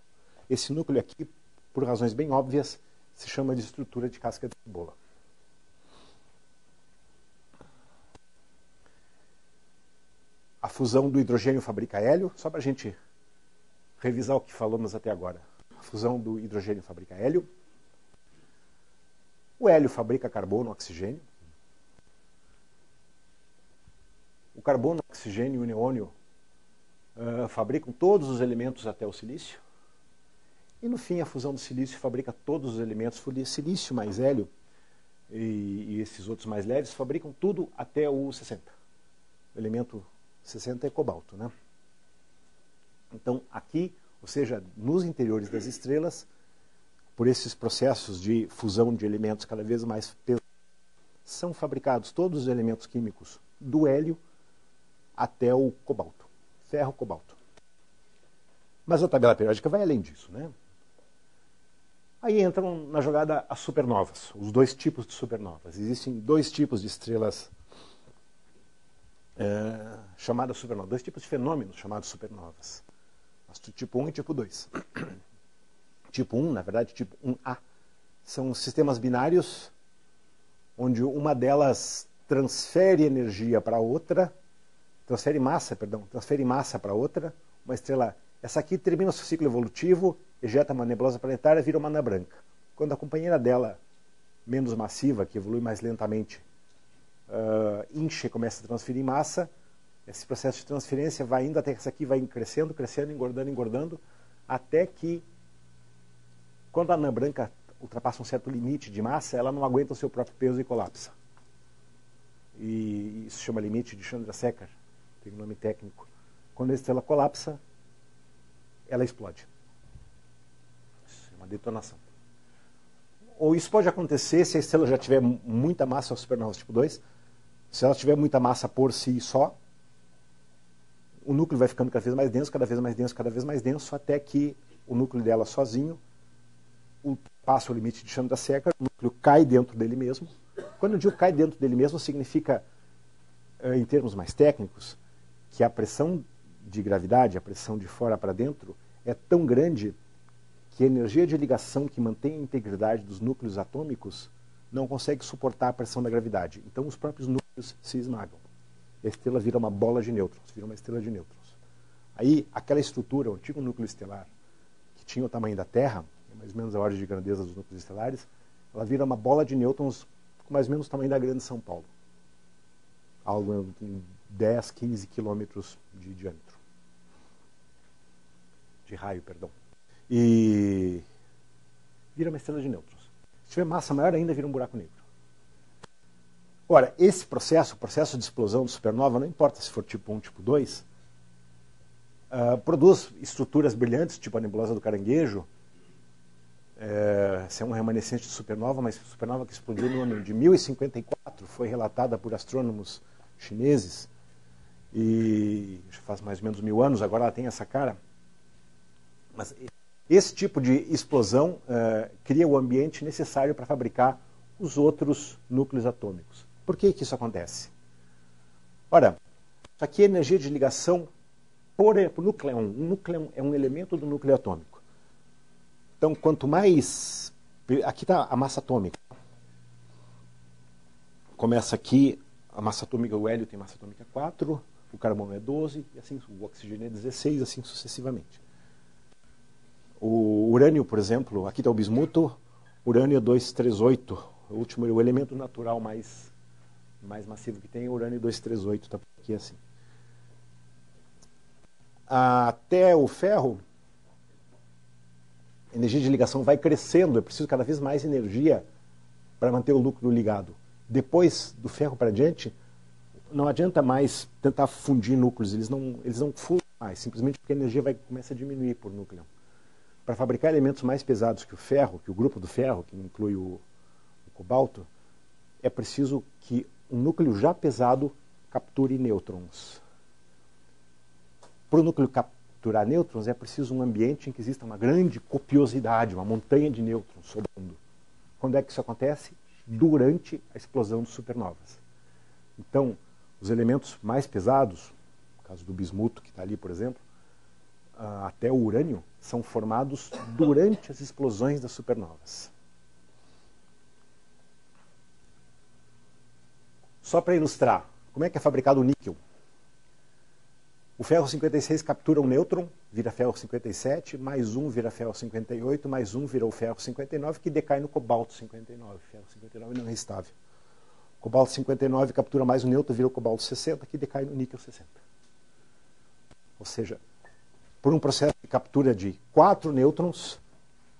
Esse núcleo aqui, por razões bem óbvias, se chama de estrutura de casca de cebola. A fusão do hidrogênio fabrica hélio, só para a gente revisar o que falamos até agora. A fusão do hidrogênio fabrica hélio. O hélio fabrica carbono, oxigênio. O carbono, o oxigênio e o neônio fabricam todos os elementos até o silício. E no fim a fusão do silício fabrica todos os elementos. Silício mais hélio e esses outros mais leves fabricam tudo até o 60. O elemento 60 é cobalto, né? Então aqui, ou seja, nos interiores das estrelas, por esses processos de fusão de elementos cada vez mais pesados, são fabricados todos os elementos químicos do hélio até o cobalto, ferro, cobalto. Mas a tabela periódica vai além disso, né? Aí entram na jogada as supernovas, os 2 tipos de supernovas. Existem 2 tipos de estrelas chamadas supernovas, 2 tipos de fenômenos chamados supernovas. Tipo 1 e tipo 2. Tipo 1, na verdade, tipo 1A, são sistemas binários onde uma delas transfere energia para outra, transfere massa para outra. Uma estrela, essa aqui termina o seu ciclo evolutivo, ejeta uma nebulosa planetária, vira uma anã branca. Quando a companheira dela, menos massiva, que evolui mais lentamente, incha e começa a transferir massa, esse processo de transferência vai indo até que essa aqui vai crescendo, crescendo, engordando, engordando, até que, quando a anã branca ultrapassa um certo limite de massa, ela não aguenta o seu próprio peso e colapsa. E isso se chama limite de Chandrasekhar, tem um nome técnico. Quando a estrela colapsa, ela explode. Isso é uma detonação. Ou isso pode acontecer se a estrela já tiver muita massa, supernovas tipo 2. Se ela tiver muita massa por si só, o núcleo vai ficando cada vez mais denso, cada vez mais denso, cada vez mais denso, até que o núcleo dela sozinho passa o limite de Chandrasekhar, o núcleo cai dentro dele mesmo. Quando eu digo cai dentro dele mesmo, significa, em termos mais técnicos, que a pressão de gravidade, a pressão de fora para dentro, é tão grande que a energia de ligação que mantém a integridade dos núcleos atômicos não consegue suportar a pressão da gravidade. Então os próprios núcleos se esmagam. E a estrela vira uma bola de nêutrons, vira uma estrela de nêutrons. Aí, aquela estrutura, o antigo núcleo estelar, que tinha o tamanho da Terra, mais ou menos a ordem de grandeza dos núcleos estelares, ela vira uma bola de nêutrons com mais ou menos o tamanho da Grande São Paulo. Algo em 10, 15 quilômetros de diâmetro. De raio, perdão. E vira uma estrela de nêutrons. Se tiver massa maior ainda, vira um buraco negro. Ora, esse processo, o processo de explosão de supernova, não importa se for tipo 1, tipo 2, produz estruturas brilhantes, tipo a nebulosa do Caranguejo, se é um remanescente de supernova, mas supernova que explodiu no ano de 1054, foi relatada por astrônomos chineses, e faz mais ou menos 1000 anos, agora ela tem essa cara. Mas esse tipo de explosão cria o ambiente necessário para fabricar os outros núcleos atômicos. Por que isso acontece? Ora, isso aqui é energia de ligação por núcleo. Um núcleo é um elemento do núcleo atômico. Então, quanto mais... Aqui está a massa atômica. Começa aqui, a massa atômica, o hélio tem massa atômica 4, o carbono é 12, e assim o oxigênio é 16, assim sucessivamente. O urânio, por exemplo, aqui está o bismuto, urânio é 238, o elemento natural mais massivo que tem é o urânio 238, está aqui assim. Até o ferro, a energia de ligação vai crescendo, é preciso cada vez mais energia para manter o núcleo ligado. Depois do ferro para diante, não adianta mais tentar fundir núcleos, eles não fundem mais, simplesmente porque a energia começa a diminuir por núcleo. Para fabricar elementos mais pesados que o ferro, que o grupo do ferro, que inclui o cobalto, é preciso que um núcleo já pesado capture nêutrons. Para o núcleo capturar nêutrons, é preciso um ambiente em que exista uma grande copiosidade, uma montanha de nêutrons sobrando. Quando é que isso acontece? Durante a explosão de supernovas. Então, os elementos mais pesados, no caso do bismuto que está ali, por exemplo, até o urânio, são formados durante as explosões das supernovas. Só para ilustrar, como é que é fabricado o níquel? O ferro 56 captura um nêutron, vira ferro 57, mais um vira ferro 58, mais um vira o ferro 59, que decai no cobalto 59. Ferro 59 não é estável. O cobalto 59 captura mais um nêutron, vira o cobalto 60, que decai no níquel 60. Ou seja, por um processo de captura de 4 nêutrons,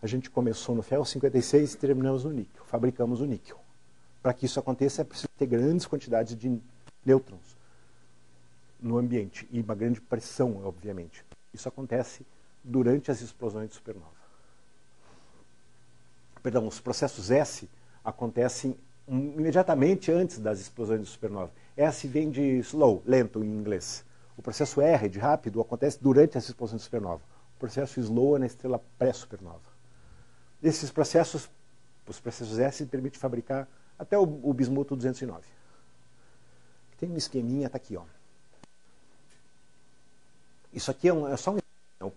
a gente começou no ferro 56 e terminamos no níquel. Fabricamos o níquel. Para que isso aconteça, é preciso ter grandes quantidades de nêutrons no ambiente e uma grande pressão, obviamente. Isso acontece durante as explosões de supernova. Perdão, os processos S acontecem imediatamente antes das explosões de supernova. S vem de slow, lento em inglês. O processo R, de rápido, acontece durante as explosões de supernova. O processo slow é na estrela pré-supernova. Esses processos, os processos S, permitem fabricar até o bismuto 209. Tem um esqueminha, está aqui, ó. Isso aqui é só uma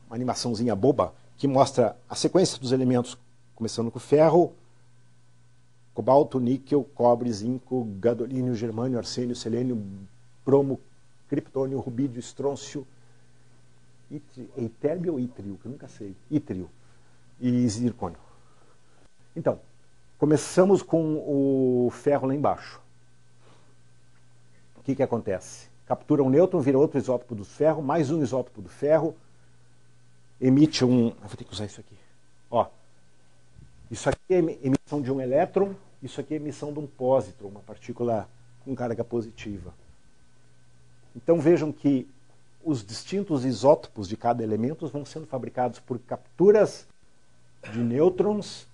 animaçãozinha boba que mostra a sequência dos elementos, começando com ferro, cobalto, níquel, cobre, zinco, gadolínio, germânio, arsênio, selênio, bromo, criptônio, rubídio, estrôncio, eitébio ou ítrio, que eu nunca sei, ítrio e zircônio. Então, começamos com o ferro lá embaixo. O que acontece? Captura um nêutron, vira outro isótopo do ferro, mais um isótopo do ferro, emite um... Eu vou ter que usar isso aqui. Ó, isso aqui é emissão de um elétron, isso aqui é emissão de um pósitron, uma partícula com carga positiva. Então vejam que os distintos isótopos de cada elemento vão sendo fabricados por capturas de nêutrons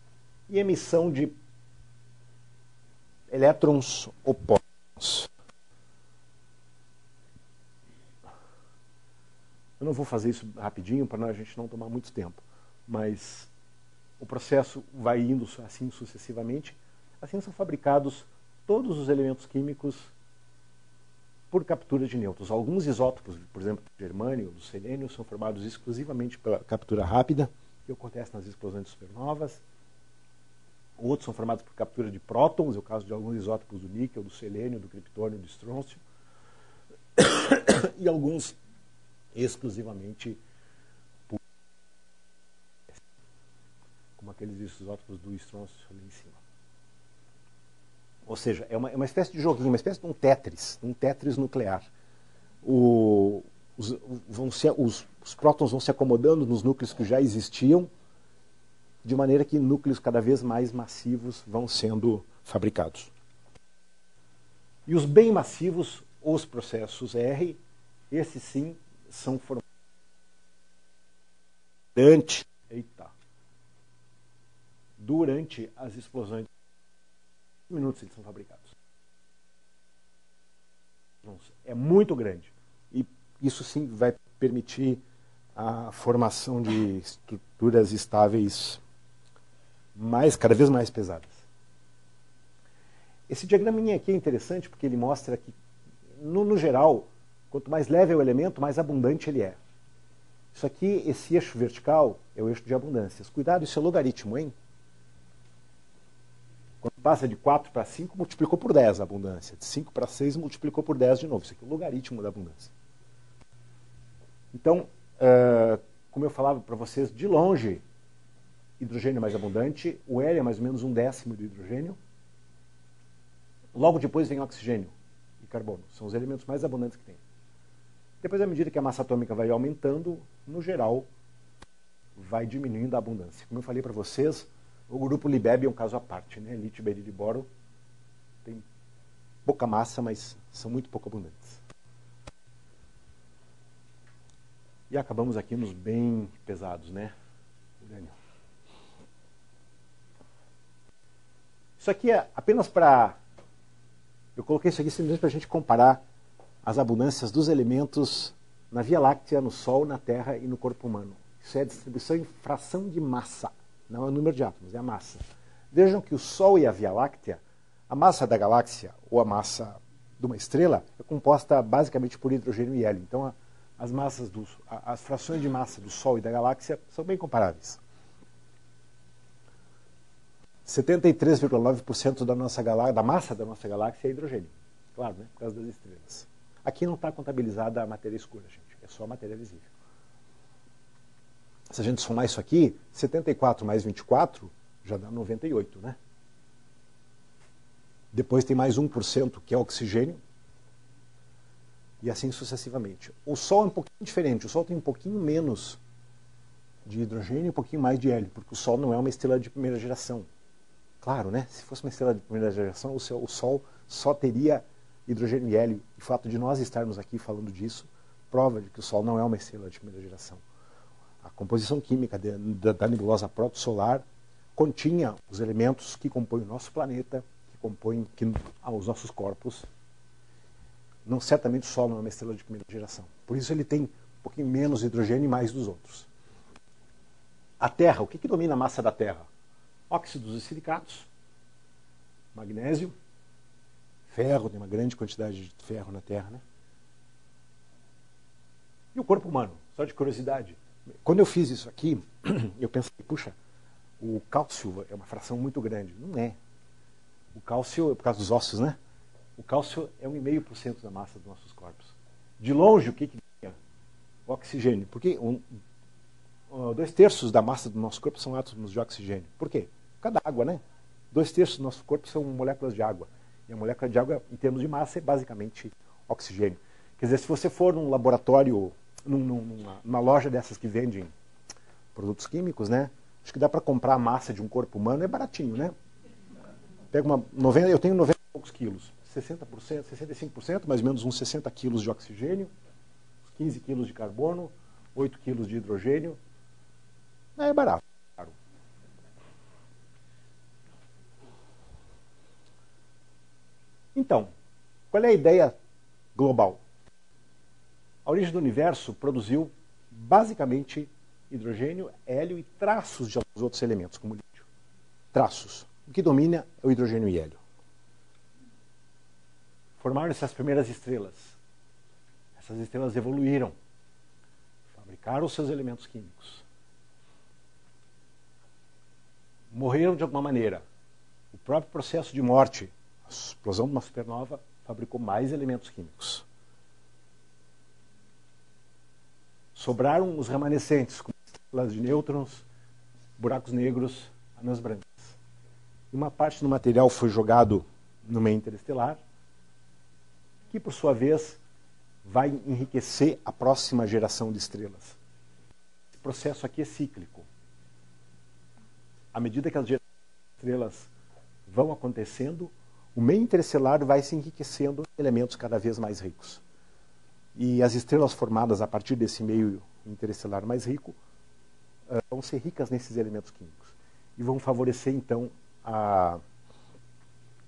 e emissão de elétrons ou pósitrons. Eu não vou fazer isso rapidinho para a gente não tomar muito tempo, mas o processo vai indo assim sucessivamente. Assim são fabricados todos os elementos químicos por captura de nêutrons. Alguns isótopos, por exemplo, do germânio, do selênio, são formados exclusivamente pela captura rápida, que acontece nas explosões de supernovas. Outros são formados por captura de prótons, é o caso de alguns isótopos do níquel, do selênio, do criptônio, do estrôncio. E alguns exclusivamente por... como aqueles isótopos do estrôncio ali em cima. Ou seja, é uma espécie de joguinho, uma espécie de um Tetris nuclear. Os prótons vão se acomodando nos núcleos que já existiam, de maneira que núcleos cada vez mais massivos vão sendo fabricados. E os bem massivos, os processos R, esses sim são formados. Eita! durante as explosões. Em minutos eles são fabricados. É muito grande. E isso sim vai permitir a formação de estruturas estáveis cada vez mais pesadas. Esse diagraminha aqui é interessante porque ele mostra que, no geral, quanto mais leve é o elemento, mais abundante ele é. Isso aqui, esse eixo vertical, é o eixo de abundâncias. Cuidado, isso é logaritmo, hein? Quando passa de 4 para 5, multiplicou por 10 a abundância. De 5 para 6, multiplicou por 10 de novo. Isso aqui é o logaritmo da abundância. Então, como eu falava para vocês, de longe, hidrogênio é mais abundante, o hélio é mais ou menos 1/10 do hidrogênio. Logo depois vem oxigênio e carbono. São os elementos mais abundantes que tem. Depois, à medida que a massa atômica vai aumentando, no geral, vai diminuindo a abundância. Como eu falei para vocês, o grupo Libeb é um caso à parte, né? Lítio, berilo e boro tem pouca massa, mas são muito pouco abundantes. E acabamos aqui nos bem pesados, né? Isso aqui é apenas para... Eu coloquei isso aqui simplesmente para a gente comparar as abundâncias dos elementos na Via Láctea, no Sol, na Terra e no corpo humano. Isso é a distribuição em fração de massa. Não é o número de átomos, é a massa. Vejam que o Sol e a Via Láctea, a massa da galáxia, ou a massa de uma estrela, é composta basicamente por hidrogênio e hélio. Então, as frações de massa do Sol e da galáxia são bem comparáveis. 73,9% da massa da nossa galáxia é hidrogênio. Claro, né? Por causa das estrelas. Aqui não está contabilizada a matéria escura, gente. É só a matéria visível. Se a gente somar isso aqui, 74 mais 24 já dá 98, né? Depois tem mais 1%, que é oxigênio. E assim sucessivamente. O Sol é um pouquinho diferente. O Sol tem um pouquinho menos de hidrogênio e um pouquinho mais de hélio, porque o Sol não é uma estrela de primeira geração. Claro, né? Se fosse uma estrela de primeira geração, o Sol só teria hidrogênio e hélio. E o fato de nós estarmos aqui falando disso prova de que o Sol não é uma estrela de primeira geração. A composição química da nebulosa protosolar continha os elementos que compõem o nosso planeta, que compõem os nossos corpos. Não, certamente o Sol não é uma estrela de primeira geração. Por isso ele tem um pouquinho menos hidrogênio e mais dos outros. A Terra, o que domina a massa da Terra? Óxidos e silicatos, magnésio, ferro, tem uma grande quantidade de ferro na Terra, né? E o corpo humano, só de curiosidade. Quando eu fiz isso aqui, eu pensei, puxa, o cálcio é uma fração muito grande. Não é. O cálcio é por causa dos ossos, né? O cálcio é 1,5% da massa dos nossos corpos. De longe, o que ganha? O oxigênio. Porque 2/3 da massa do nosso corpo são átomos de oxigênio. Por quê? Por causa da água, né? 2/3 do nosso corpo são moléculas de água. E a molécula de água, em termos de massa, é basicamente oxigênio. Quer dizer, se você for num laboratório, numa loja dessas que vendem produtos químicos, né? Acho que dá para comprar a massa de um corpo humano, é baratinho, né? Pega eu tenho 90 e poucos quilos. 60%, 65%, mais ou menos uns 60 quilos de oxigênio, 15 quilos de carbono, 8 quilos de hidrogênio. É barato. Claro. Então, qual é a ideia global? A origem do universo produziu basicamente hidrogênio, hélio e traços de alguns outros elementos, como lítio. Traços. O que domina é o hidrogênio e hélio. Formaram-se as primeiras estrelas. Essas estrelas evoluíram. Fabricaram os seus elementos químicos. Morreram de alguma maneira. O próprio processo de morte, a explosão de uma supernova, fabricou mais elementos químicos. Sobraram os remanescentes, como estrelas de nêutrons, buracos negros, anãs brancas. E uma parte do material foi jogado no meio interestelar, que, por sua vez, vai enriquecer a próxima geração de estrelas. Esse processo aqui é cíclico. À medida que as gerações de estrelas vão acontecendo, o meio interestelar vai se enriquecendo em elementos cada vez mais ricos. E as estrelas formadas a partir desse meio interestelar mais rico vão ser ricas nesses elementos químicos. e vão favorecer, então, a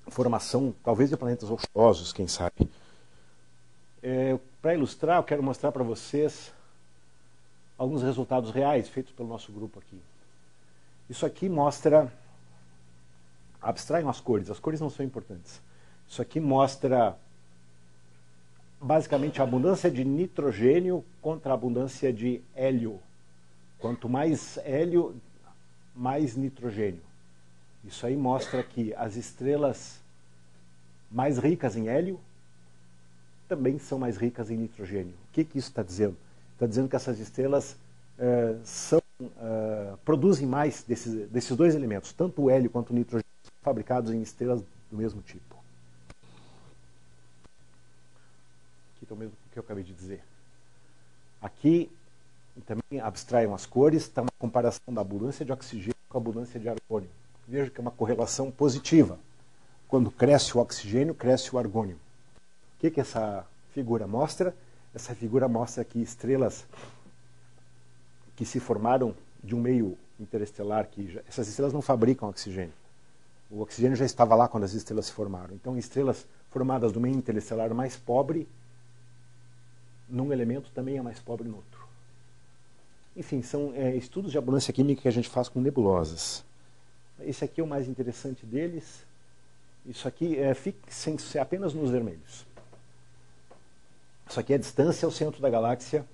formação, talvez, de planetas rochosos, quem sabe. Para ilustrar, eu quero mostrar para vocês alguns resultados reais feitos pelo nosso grupo aqui. Isso aqui mostra... Abstraiam as cores não são importantes. Isso aqui mostra, basicamente, a abundância de nitrogênio contra a abundância de hélio. Quanto mais hélio, mais nitrogênio. Isso aí mostra que as estrelas mais ricas em hélio também são mais ricas em nitrogênio. O que isso está dizendo? Está dizendo que essas estrelas produzem mais desses dois elementos, tanto o hélio quanto o nitrogênio, fabricados em estrelas do mesmo tipo. Aqui está o mesmo que eu acabei de dizer. Aqui também abstraiam as cores, está uma comparação da abundância de oxigênio com a abundância de argônio. Veja que é uma correlação positiva. Quando cresce o oxigênio, cresce o argônio. O que essa figura mostra? Essa figura mostra que estrelas que se formaram de um meio interestelar, essas estrelas não fabricam oxigênio. O oxigênio já estava lá quando as estrelas se formaram. Então, estrelas formadas do meio interestelar mais pobre, num elemento também é mais pobre no outro. Enfim, são estudos de abundância química que a gente faz com nebulosas. Esse aqui é o mais interessante deles. Isso aqui fixe apenas nos vermelhos. Isso aqui é a distância ao centro da galáxia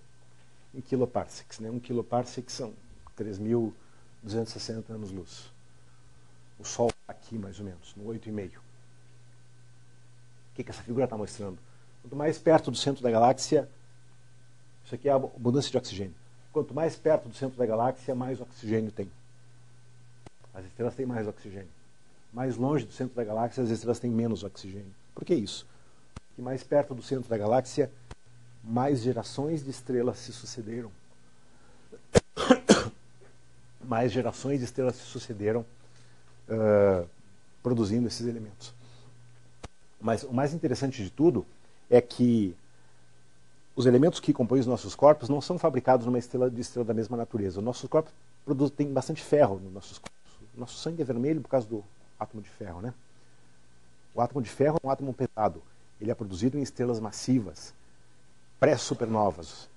em kiloparsecs. 1 kiloparsec são 3.260 anos-luz. O Sol está aqui, mais ou menos, no 8,5. O que essa figura está mostrando? Quanto mais perto do centro da galáxia, isso aqui é a abundância de oxigênio. Quanto mais perto do centro da galáxia, mais oxigênio tem. As estrelas têm mais oxigênio. Mais longe do centro da galáxia, as estrelas têm menos oxigênio. Por que isso? Porque mais perto do centro da galáxia, mais gerações de estrelas se sucederam. Mais gerações de estrelas se sucederam produzindo esses elementos. Mas o mais interessante de tudo é que os elementos que compõem os nossos corpos não são fabricados numa estrela da mesma natureza. O nosso corpo tem bastante ferro nos nossos corpos. O nosso sangue é vermelho por causa do átomo de ferro, né? O átomo de ferro é um átomo pesado. Ele é produzido em estrelas massivas, pré-supernovas.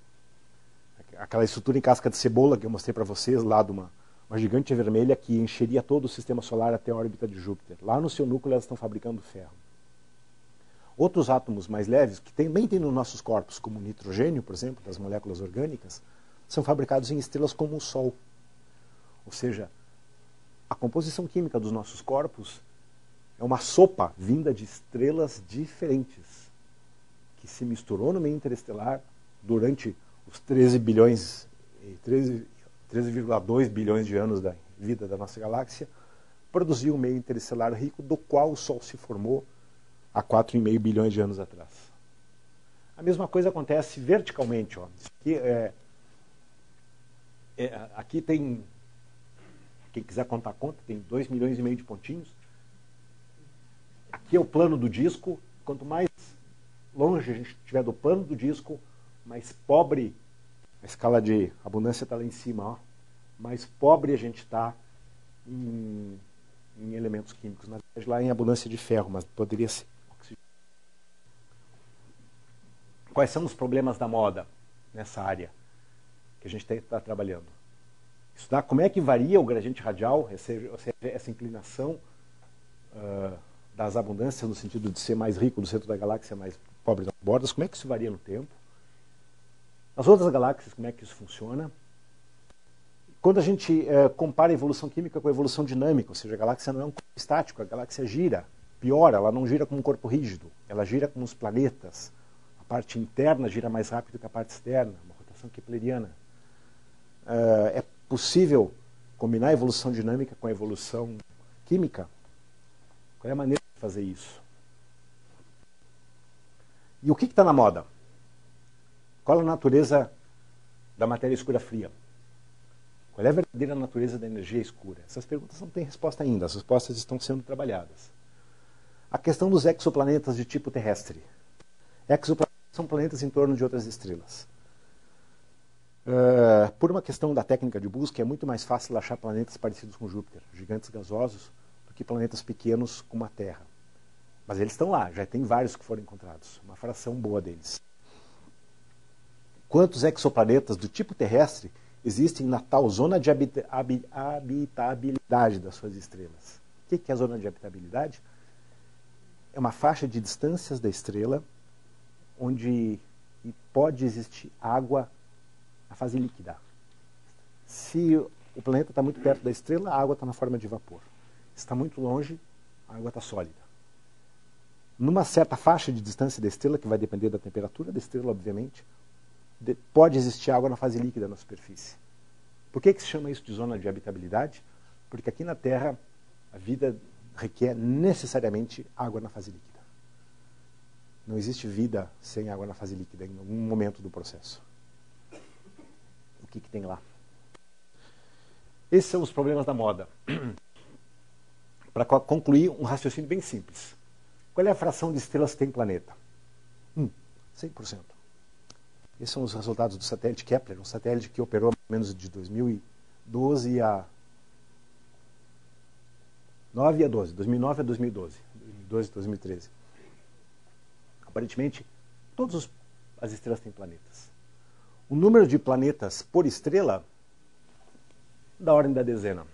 Aquela estrutura em casca de cebola que eu mostrei para vocês, lá de uma gigante vermelha que encheria todo o sistema solar até a órbita de Júpiter. Lá no seu núcleo elas estão fabricando ferro. Outros átomos mais leves, que também tem nos nossos corpos, como o nitrogênio, por exemplo, das moléculas orgânicas, são fabricados em estrelas como o Sol. Ou seja, a composição química dos nossos corpos é uma sopa vinda de estrelas diferentes, que se misturou no meio interestelar durante os 13,2 bilhões de anos da vida da nossa galáxia, produziu um meio interestelar rico, do qual o Sol se formou há 4,5 bilhões de anos atrás. A mesma coisa acontece verticalmente. Aqui tem, quem quiser contar conta, tem 2,5 milhões de pontinhos. Aqui é o plano do disco. Quanto mais longe a gente estiver do plano do disco, mais pobre, a escala de abundância está lá em cima, mais pobre a gente está em elementos químicos. Na verdade, lá em abundância de ferro, mas poderia ser oxigênio. Quais são os problemas da moda nessa área que a gente está trabalhando? Estudar como é que varia o gradiente radial, ou seja, essa inclinação das abundâncias, no sentido de ser mais rico do centro da galáxia, mais pobre das bordas, como é que isso varia no tempo? Nas outras galáxias, como é que isso funciona? Quando a gente compara a evolução química com a evolução dinâmica, ou seja, a galáxia não é um corpo estático, a galáxia gira. Pior, ela não gira como um corpo rígido, ela gira como os planetas. A parte interna gira mais rápido que a parte externa, uma rotação kepleriana. É possível combinar a evolução dinâmica com a evolução química? Qual é a maneira de fazer isso? E o que está na moda? Qual a natureza da matéria escura fria? Qual é a verdadeira natureza da energia escura? Essas perguntas não têm resposta ainda, as respostas estão sendo trabalhadas. A questão dos exoplanetas de tipo terrestre. Exoplanetas são planetas em torno de outras estrelas. Por uma questão da técnica de busca, é muito mais fácil achar planetas parecidos com Júpiter, gigantes gasosos, do que planetas pequenos como a Terra. Mas eles estão lá, já tem vários que foram encontrados, uma fração boa deles. Quantos exoplanetas do tipo terrestre existem na tal zona de habitabilidade das suas estrelas? O que é a zona de habitabilidade? É uma faixa de distâncias da estrela onde pode existir água na fase líquida. Se o planeta está muito perto da estrela, a água está na forma de vapor. Se está muito longe, a água está sólida. Numa certa faixa de distância da estrela, que vai depender da temperatura da estrela, obviamente, pode existir água na fase líquida na superfície. Por que se chama isso de zona de habitabilidade? Porque aqui na Terra a vida requer necessariamente água na fase líquida. Não existe vida sem água na fase líquida em algum momento do processo. O que tem lá? Esses são os problemas da moda. Para concluir, um raciocínio bem simples. Qual é a fração de estrelas que tem planeta? 100%. Esses são os resultados do satélite Kepler, um satélite que operou mais ou menos de 2009 a 2012, 2009 a 2012, 2012 a 2013. Aparentemente, todas as estrelas têm planetas. O número de planetas por estrela, da ordem da dezena.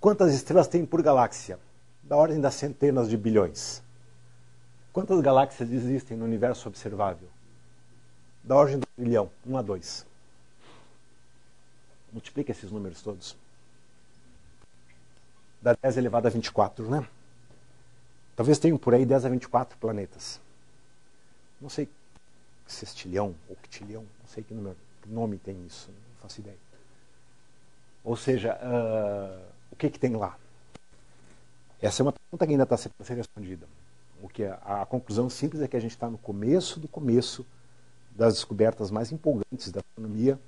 Quantas estrelas tem por galáxia? Da ordem das centenas de bilhões. Quantas galáxias existem no universo observável? Da ordem do trilhão, 1 a 2. Multiplica esses números todos. Dá 10 elevado a 24, né? Talvez tenham por aí 10 a 24 planetas. Não sei sextilhão ou octilhão, não sei que nome tem isso, não faço ideia. Ou seja, o que tem lá? Essa é uma pergunta que ainda está a ser respondida. A conclusão simples é que a gente está no começo do começo das descobertas mais empolgantes da astronomia,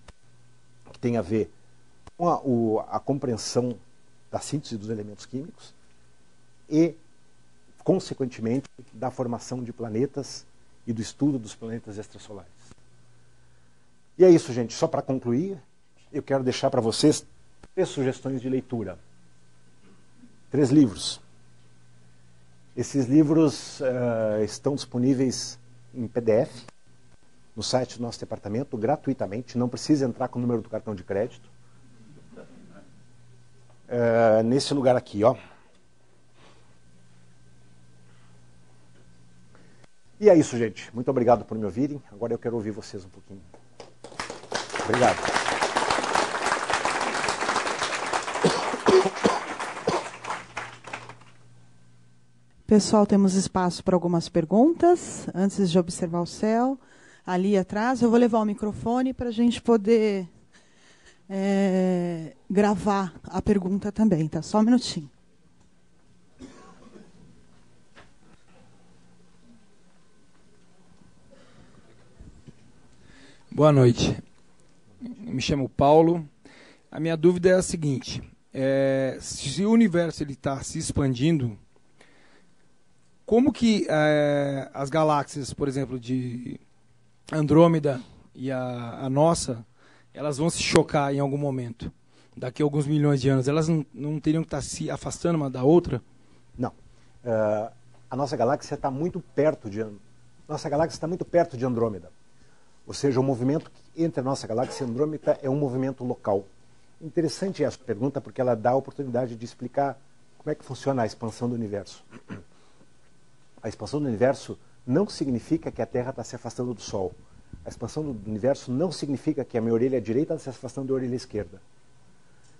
que tem a ver com a compreensão da síntese dos elementos químicos e, consequentemente, da formação de planetas e do estudo dos planetas extrasolares. E é isso, gente. Só para concluir, eu quero deixar para vocês 3 sugestões de leitura. 3 livros. Esses livros estão disponíveis em PDF no site do nosso departamento, gratuitamente. Não precisa entrar com o número do cartão de crédito. Nesse lugar aqui, ó. E é isso, gente. Muito obrigado por me ouvirem. Agora eu quero ouvir vocês um pouquinho. Obrigado. Pessoal, temos espaço para algumas perguntas, antes de observar o céu. Ali atrás, eu vou levar o microfone para a gente poder gravar a pergunta também, tá? Só um minutinho. Boa noite. Me chamo Paulo. A minha dúvida é a seguinte: se o universo está se expandindo, como que as galáxias, por exemplo, de Andrômeda e a nossa, elas vão se chocar em algum momento? Daqui a alguns milhões de anos, elas não teriam que estar se afastando uma da outra? Não. A nossa galáxia está muito perto de Andrômeda. Ou seja, o movimento entre a nossa galáxia e Andrômeda é um movimento local. Interessante essa pergunta porque ela dá a oportunidade de explicar como é que funciona a expansão do universo. A expansão do universo não significa que a Terra está se afastando do Sol. A expansão do universo não significa que a minha orelha direita está se afastando da orelha esquerda.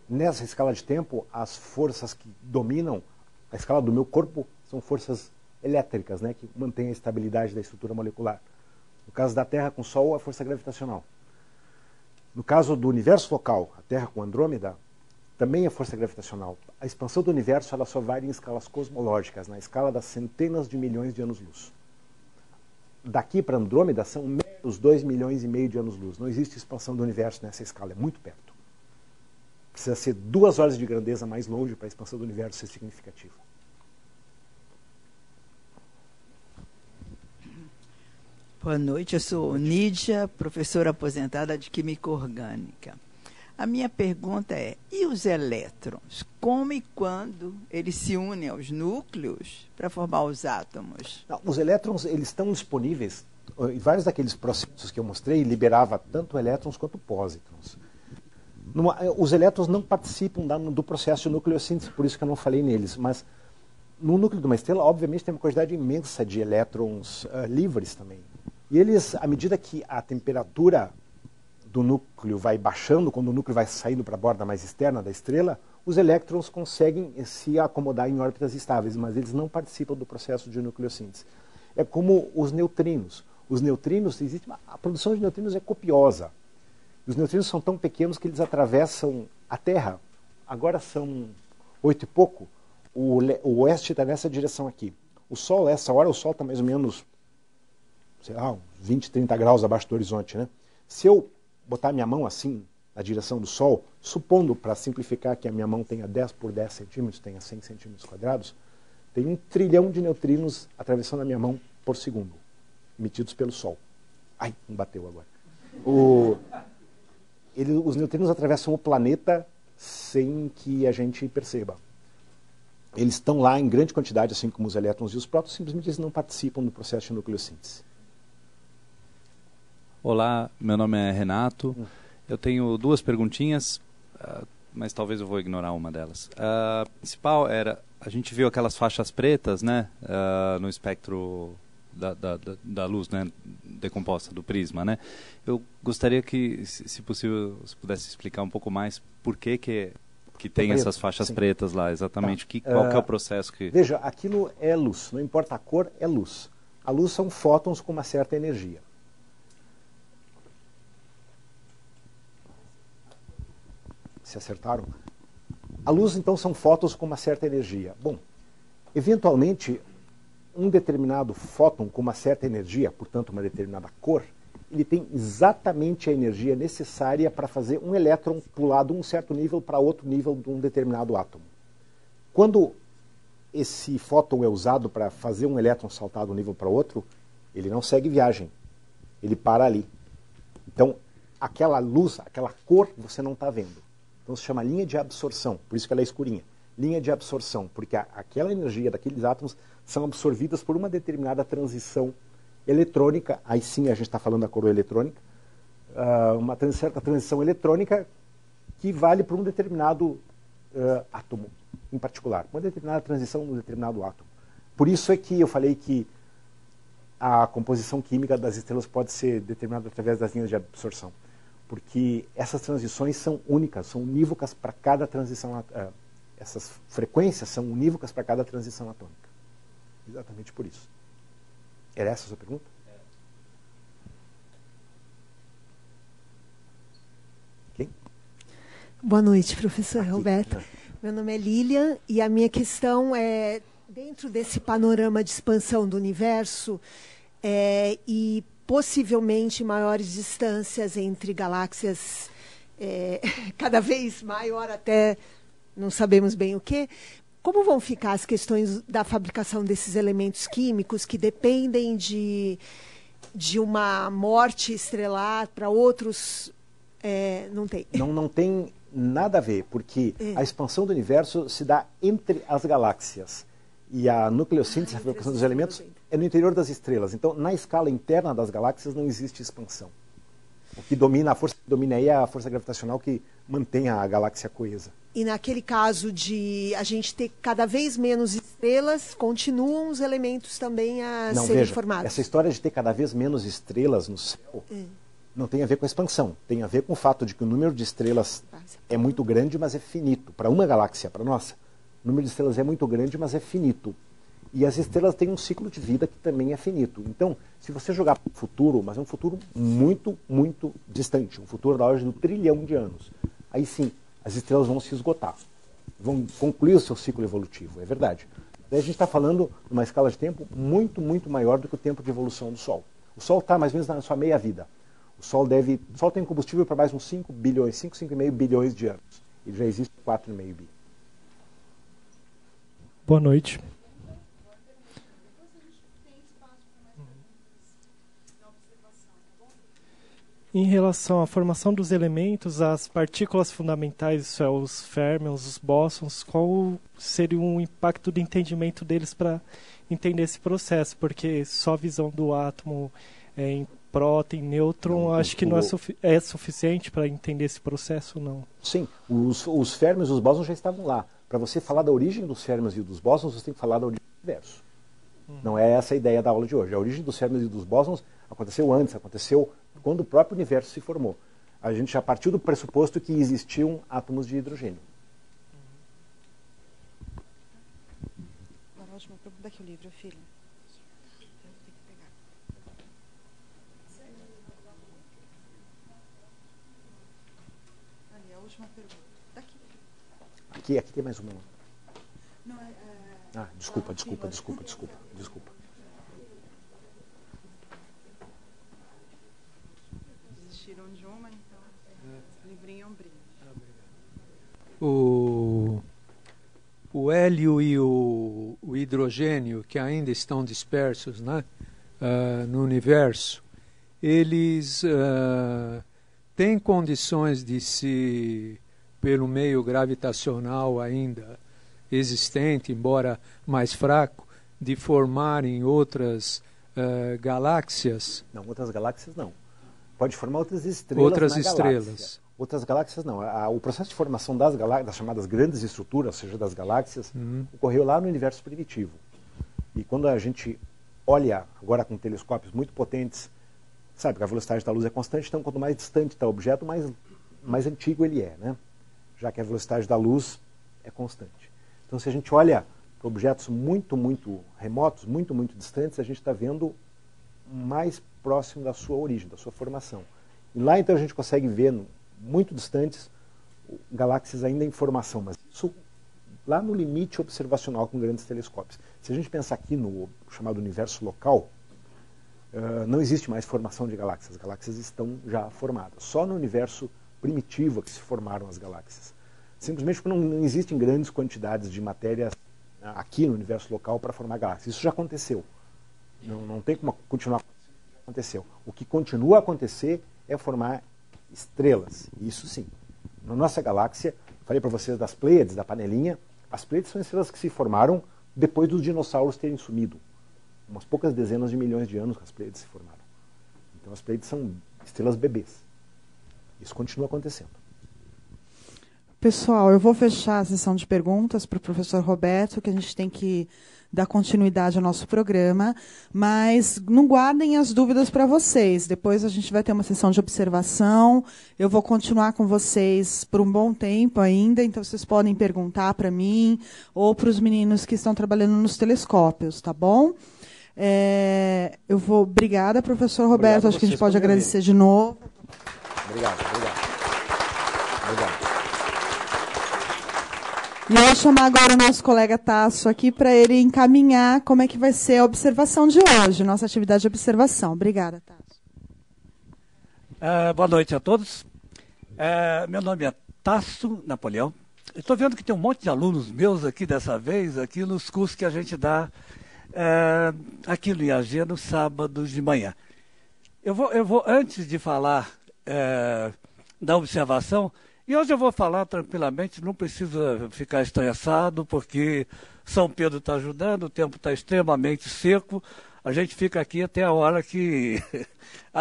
Nessa escala de tempo, as forças que dominam a escala do meu corpo são forças elétricas, né, que mantêm a estabilidade da estrutura molecular. No caso da Terra com o Sol, a força gravitacional. No caso do universo local, a Terra com Andrômeda, também é força gravitacional. A expansão do universo ela só varia em escalas cosmológicas, na escala das centenas de milhões de anos-luz. Daqui para Andrômeda são menos 2,5 milhões de anos-luz. Não existe expansão do universo nessa escala, é muito perto. Precisa ser 2 ordens de grandeza mais longe para a expansão do universo ser significativa. Boa noite, eu sou Nídia, professora aposentada de Química Orgânica. A minha pergunta é, e os elétrons? Como e quando eles se unem aos núcleos para formar os átomos? Não, os elétrons eles estão disponíveis, em vários daqueles processos que eu mostrei, liberava tanto elétrons quanto pósitrons. Os elétrons não participam do processo de nucleossíntese, por isso que eu não falei neles, mas no núcleo de uma estrela, obviamente, tem uma quantidade imensa de elétrons livres também. E eles, à medida que a temperatura do núcleo vai baixando, quando o núcleo vai saindo para a borda mais externa da estrela, os elétrons conseguem se acomodar em órbitas estáveis, mas eles não participam do processo de nucleossíntese. É como os neutrinos. Os neutrinos, a produção de neutrinos é copiosa. Os neutrinos são tão pequenos que eles atravessam a Terra. Agora são 8 e pouco. O oeste está nessa direção aqui. O Sol, essa hora, o Sol está mais ou menos, sei lá, uns 20, 30 graus abaixo do horizonte, né? Se eu botar minha mão assim, na direção do Sol, supondo, para simplificar, que a minha mão tenha 10 por 10 centímetros, tenha 100 centímetros quadrados, tem 1 trilhão de neutrinos atravessando a minha mão por segundo, emitidos pelo Sol. Ai, não bateu agora. Os neutrinos atravessam o planeta sem que a gente perceba. Eles estão lá em grande quantidade, assim como os elétrons e os prótons, simplesmente eles não participam do processo de nucleossíntese. Olá, meu nome é Renato. Eu tenho 2 perguntinhas, mas talvez eu vou ignorar uma delas. A principal era, a gente viu aquelas faixas pretas, né, no espectro da luz, né, decomposta do prisma, né? Eu gostaria que, se possível, você pudesse explicar um pouco mais por que tem essas faixas sim. pretas lá, exatamente. Tá. Qual que é o processo que... Veja, aquilo é luz, não importa a cor, é luz. A luz são fótons com uma certa energia. Se acertaram? A luz, então, são fótons com uma certa energia. Bom, eventualmente, um determinado fóton com uma certa energia, portanto, uma determinada cor, ele tem exatamente a energia necessária para fazer um elétron pular de um certo nível para outro nível de um determinado átomo. Quando esse fóton é usado para fazer um elétron saltar de um nível para outro, ele não segue viagem, ele para ali. Então, aquela luz, aquela cor, você não está vendo. Então se chama linha de absorção, por isso que ela é escurinha. Linha de absorção, porque aquela energia daqueles átomos são absorvidas por uma determinada transição eletrônica, aí sim a gente está falando da coroa eletrônica, uma certa transição eletrônica que vale para um determinado átomo em particular, uma determinada transição num determinado átomo. Por isso é que eu falei que a composição química das estrelas pode ser determinada através das linhas de absorção, porque essas transições são únicas, são unívocas para cada transição, essas frequências são unívocas para cada transição atômica. Exatamente por isso. Era essa a sua pergunta? Quem? Boa noite, professor Roberto. Meu nome é Lilian e a minha questão é, dentro desse panorama de expansão do universo e possivelmente maiores distâncias entre galáxias, cada vez maior até não sabemos bem o que, como vão ficar as questões da fabricação desses elementos químicos que dependem de uma morte estrelar para outros? Não tem. Não tem nada a ver, porque a expansão do universo se dá entre as galáxias. E a nucleossíntese, a fabricação dos elementos, é no interior das estrelas. Então, na escala interna das galáxias não existe expansão. O que domina, a força que domina aí é a força gravitacional que mantém a galáxia coesa. E naquele caso de a gente ter cada vez menos estrelas, continuam os elementos também a serem formados? Essa história de ter cada vez menos estrelas no céu não tem a ver com a expansão. Tem a ver com o fato de que o número de estrelas é muito grande, mas é finito. Para uma galáxia, para a nossa, o número de estrelas é muito grande, mas é finito. E as estrelas têm um ciclo de vida que também é finito. Então, se você jogar para o futuro, mas é um futuro muito, muito distante, um futuro da ordem do 1 trilhão de anos, aí sim, as estrelas vão se esgotar, vão concluir o seu ciclo evolutivo, é verdade. Daí a gente está falando de uma escala de tempo muito, muito maior do que o tempo de evolução do Sol. O Sol está mais ou menos na sua meia-vida. O Sol tem combustível para mais uns 5 bilhões, 5,5 bilhões de anos. Ele já existe 4,5 bi. Boa noite. Em relação à formação dos elementos, as partículas fundamentais, isso é, os férmions, os bósons, qual seria o impacto do entendimento deles para entender esse processo? Porque só a visão do átomo em próton, em nêutron, acho que não é suficiente para entender esse processo, não? Sim, os férmions e os bósons já estavam lá. Para você falar da origem dos férmions e dos bósons, você tem que falar da origem do universo. Não é essa a ideia da aula de hoje. A origem dos férmions e dos bósons aconteceu antes, aconteceu quando o próprio universo se formou. A gente já partiu do pressuposto que existiam átomos de hidrogênio. Agora, a última pergunta daqui o livro, filha. Ali, a última pergunta. Daqui. Aqui tem mais uma. Não, Desculpa. Desistiram de uma, então. Livrinho é um brinde. O hélio e o hidrogênio, que ainda estão dispersos, né, no universo, eles têm condições de se, pelo meio gravitacional ainda existente, embora mais fraco, de formarem outras galáxias? Não, outras galáxias não. Pode formar outras estrelas estrelas. Galáxia. Outras galáxias não. O processo de formação das galáxias, das chamadas grandes estruturas, ou seja, das galáxias, ocorreu lá no universo primitivo. E quando a gente olha agora com telescópios muito potentes, sabe que a velocidade da luz é constante, então quanto mais distante está o objeto, mais antigo ele é, né? Já que a velocidade da luz é constante. Então, se a gente olha para objetos muito, muito remotos, muito, muito distantes, a gente está vendo mais próximo da sua origem, da sua formação. E lá, então, a gente consegue ver, muito distantes, galáxias ainda em formação, mas isso lá no limite observacional com grandes telescópios. Se a gente pensar aqui no chamado universo local, não existe mais formação de galáxias. As galáxias estão já formadas. Só no universo primitivo que se formaram as galáxias. Simplesmente porque não existem grandes quantidades de matéria aqui no universo local para formar galáxias. Isso já aconteceu. Não tem como continuar acontecendo. Já aconteceu. O que continua a acontecer é formar estrelas. Isso sim. Na nossa galáxia, falei para vocês das Pleiades, da panelinha. As Pleiades são estrelas que se formaram depois dos dinossauros terem sumido. Umas poucas dezenas de milhões de anos que as Pleiades se formaram. Então as Pleiades são estrelas bebês. Isso continua acontecendo. Pessoal, eu vou fechar a sessão de perguntas para o professor Roberto, que a gente tem que dar continuidade ao nosso programa, mas não guardem as dúvidas para vocês. Depois a gente vai ter uma sessão de observação, eu vou continuar com vocês por um bom tempo ainda, então vocês podem perguntar para mim ou para os meninos que estão trabalhando nos telescópios, tá bom? Obrigada, professor Roberto, acho que a gente pode agradecer de novo. Obrigado. E eu vou chamar agora o nosso colega Tasso aqui para ele encaminhar como é que vai ser a observação de hoje, nossa atividade de observação. Obrigada, Tasso. Boa noite a todos. Meu nome é Tasso Napoleão. Estou vendo que tem um monte de alunos meus aqui dessa vez, aqui nos cursos que a gente dá aqui no IAG no sábado de manhã. Eu vou antes de falar da observação, e hoje eu vou falar tranquilamente, não precisa ficar estressado, porque São Pedro está ajudando, o tempo está extremamente seco, a gente fica aqui até a hora que...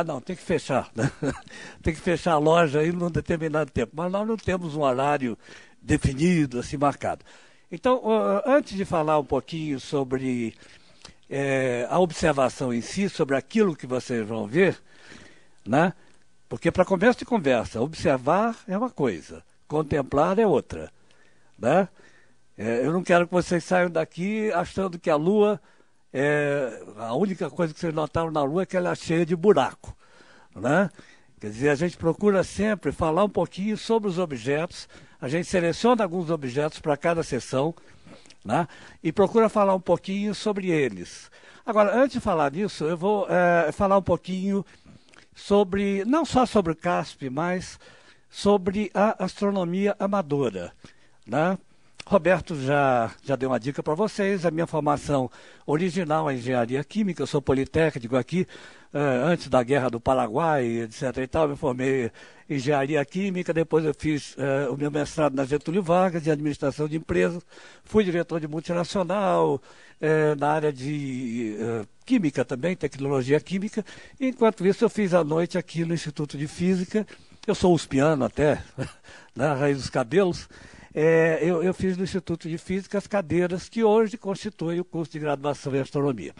não, tem que fechar, né? Tem que fechar a loja aí num determinado tempo, mas nós não temos um horário definido, assim, marcado. Então, antes de falar um pouquinho sobre a observação em si, sobre aquilo que vocês vão ver, né? Porque para começo de conversa, observar é uma coisa, contemplar é outra, né? Eu não quero que vocês saiam daqui achando que a Lua, a única coisa que vocês notaram na Lua é que ela é cheia de buraco, né? Quer dizer, a gente procura sempre falar um pouquinho sobre os objetos, a gente seleciona alguns objetos para cada sessão, né? E procura falar um pouquinho sobre eles. Agora, antes de falar nisso, eu vou falar um pouquinho sobre, não só sobre o CASP, mas sobre a astronomia amadora, né? Roberto já deu uma dica para vocês. A minha formação original é engenharia química, eu sou politécnico aqui, antes da Guerra do Paraguai, etc. e tal, eu me formei em engenharia química, depois eu fiz o meu mestrado na Getúlio Vargas, em administração de empresas, fui diretor de multinacional, na área de química também, tecnologia química. Enquanto isso, eu fiz à noite aqui no Instituto de Física, eu sou uspiano até, na raiz dos cabelos. Eu fiz no Instituto de Física as cadeiras que hoje constituem o curso de graduação em astronomia.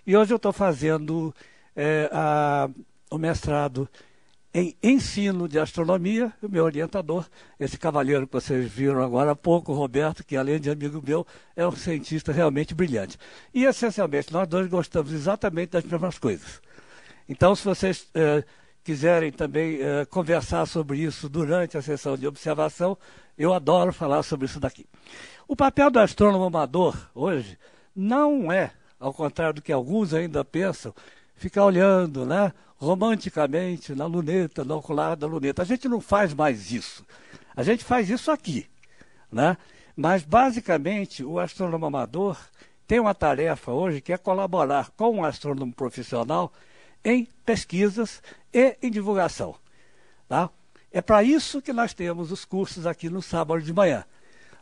E hoje eu estou fazendo o mestrado em ensino de astronomia. O meu orientador, esse cavalheiro que vocês viram agora há pouco, o Roberto, que além de amigo meu, é um cientista realmente brilhante. E essencialmente, nós dois gostamos exatamente das mesmas coisas. Então, se vocês quiserem também conversar sobre isso durante a sessão de observação, eu adoro falar sobre isso daqui. O papel do astrônomo amador hoje não é, ao contrário do que alguns ainda pensam, ficar olhando, né, romanticamente na luneta, no ocular da luneta. A gente não faz mais isso. A gente faz isso aqui, né? Mas, basicamente, o astrônomo amador tem uma tarefa hoje que é colaborar com o astrônomo profissional em pesquisas e em divulgação. Tá? É para isso que nós temos os cursos aqui no sábado de manhã.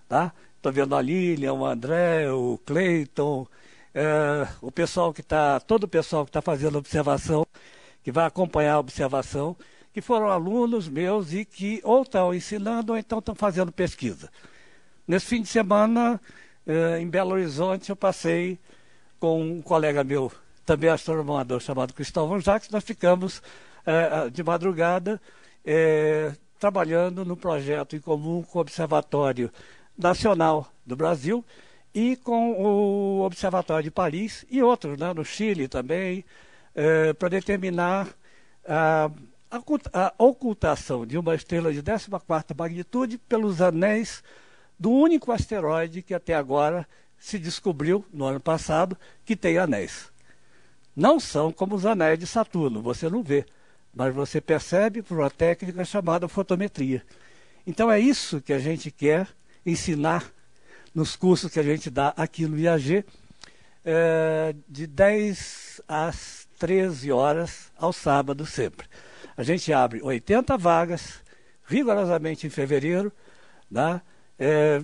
Tá? Estou vendo a Lilian, o André, o Cleiton, o pessoal todo o pessoal que está fazendo observação, que vai acompanhar a observação, que foram alunos meus e que ou estão ensinando ou então estão fazendo pesquisa. Nesse fim de semana, em Belo Horizonte, eu passei com um colega meu, também astrônomo amador, chamado Cristóvão Jacques. Nós ficamos de madrugada trabalhando no projeto em comum com o Observatório Nacional do Brasil e com o Observatório de Paris e outros, né, no Chile também, para determinar a ocultação de uma estrela de 14ª magnitude pelos anéis do único asteroide que até agora se descobriu, no ano passado, que tem anéis. Não são como os anéis de Saturno, você não vê, mas você percebe por uma técnica chamada fotometria. Então é isso que a gente quer ensinar nos cursos que a gente dá aqui no IAG, de 10 às 13 horas ao sábado sempre. A gente abre 80 vagas, rigorosamente em fevereiro, né?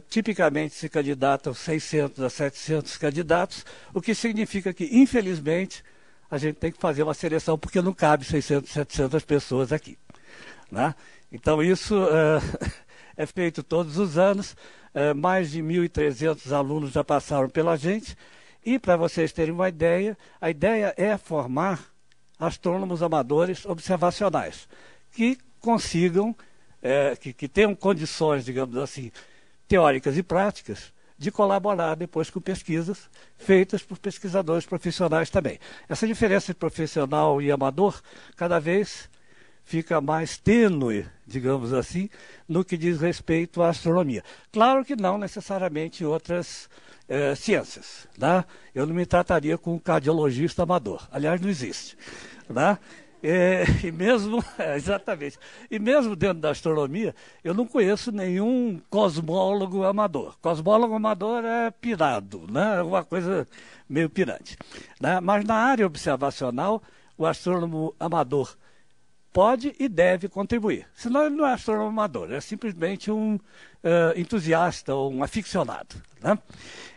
Tipicamente se candidatam 600 a 700 candidatos, o que significa que, infelizmente, a gente tem que fazer uma seleção porque não cabe 600, 700 pessoas aqui. Né? Então isso é feito todos os anos, mais de 1.300 alunos já passaram pela gente, e para vocês terem uma ideia, a ideia é formar astrônomos amadores observacionais, que consigam, que tenham condições, digamos assim, teóricas e práticas, de colaborar depois com pesquisas feitas por pesquisadores profissionais também. Essa diferença de profissional e amador cada vez fica mais tênue, digamos assim, no que diz respeito à astronomia. Claro que não necessariamente outras ciências. Né? Eu não me trataria com um cardiologista amador. Aliás, não existe. Né? E mesmo, exatamente, e mesmo dentro da astronomia, eu não conheço nenhum cosmólogo amador. Cosmólogo amador é pirado, né? Alguma coisa meio pirante. Né? Mas na área observacional, o astrônomo amador pode e deve contribuir. Senão ele não é astrônomo amador, é simplesmente um entusiasta ou um aficionado. Né?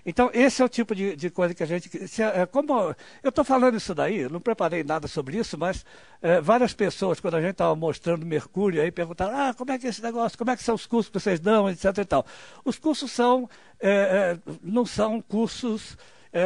Então, esse é o tipo de coisa que a gente... como eu estou falando isso daí, eu não preparei nada sobre isso, mas várias pessoas, quando a gente estava mostrando Mercúrio, aí perguntaram, como é que é esse negócio, como é que são os cursos que vocês dão, etc. e tal. Os cursos não são cursos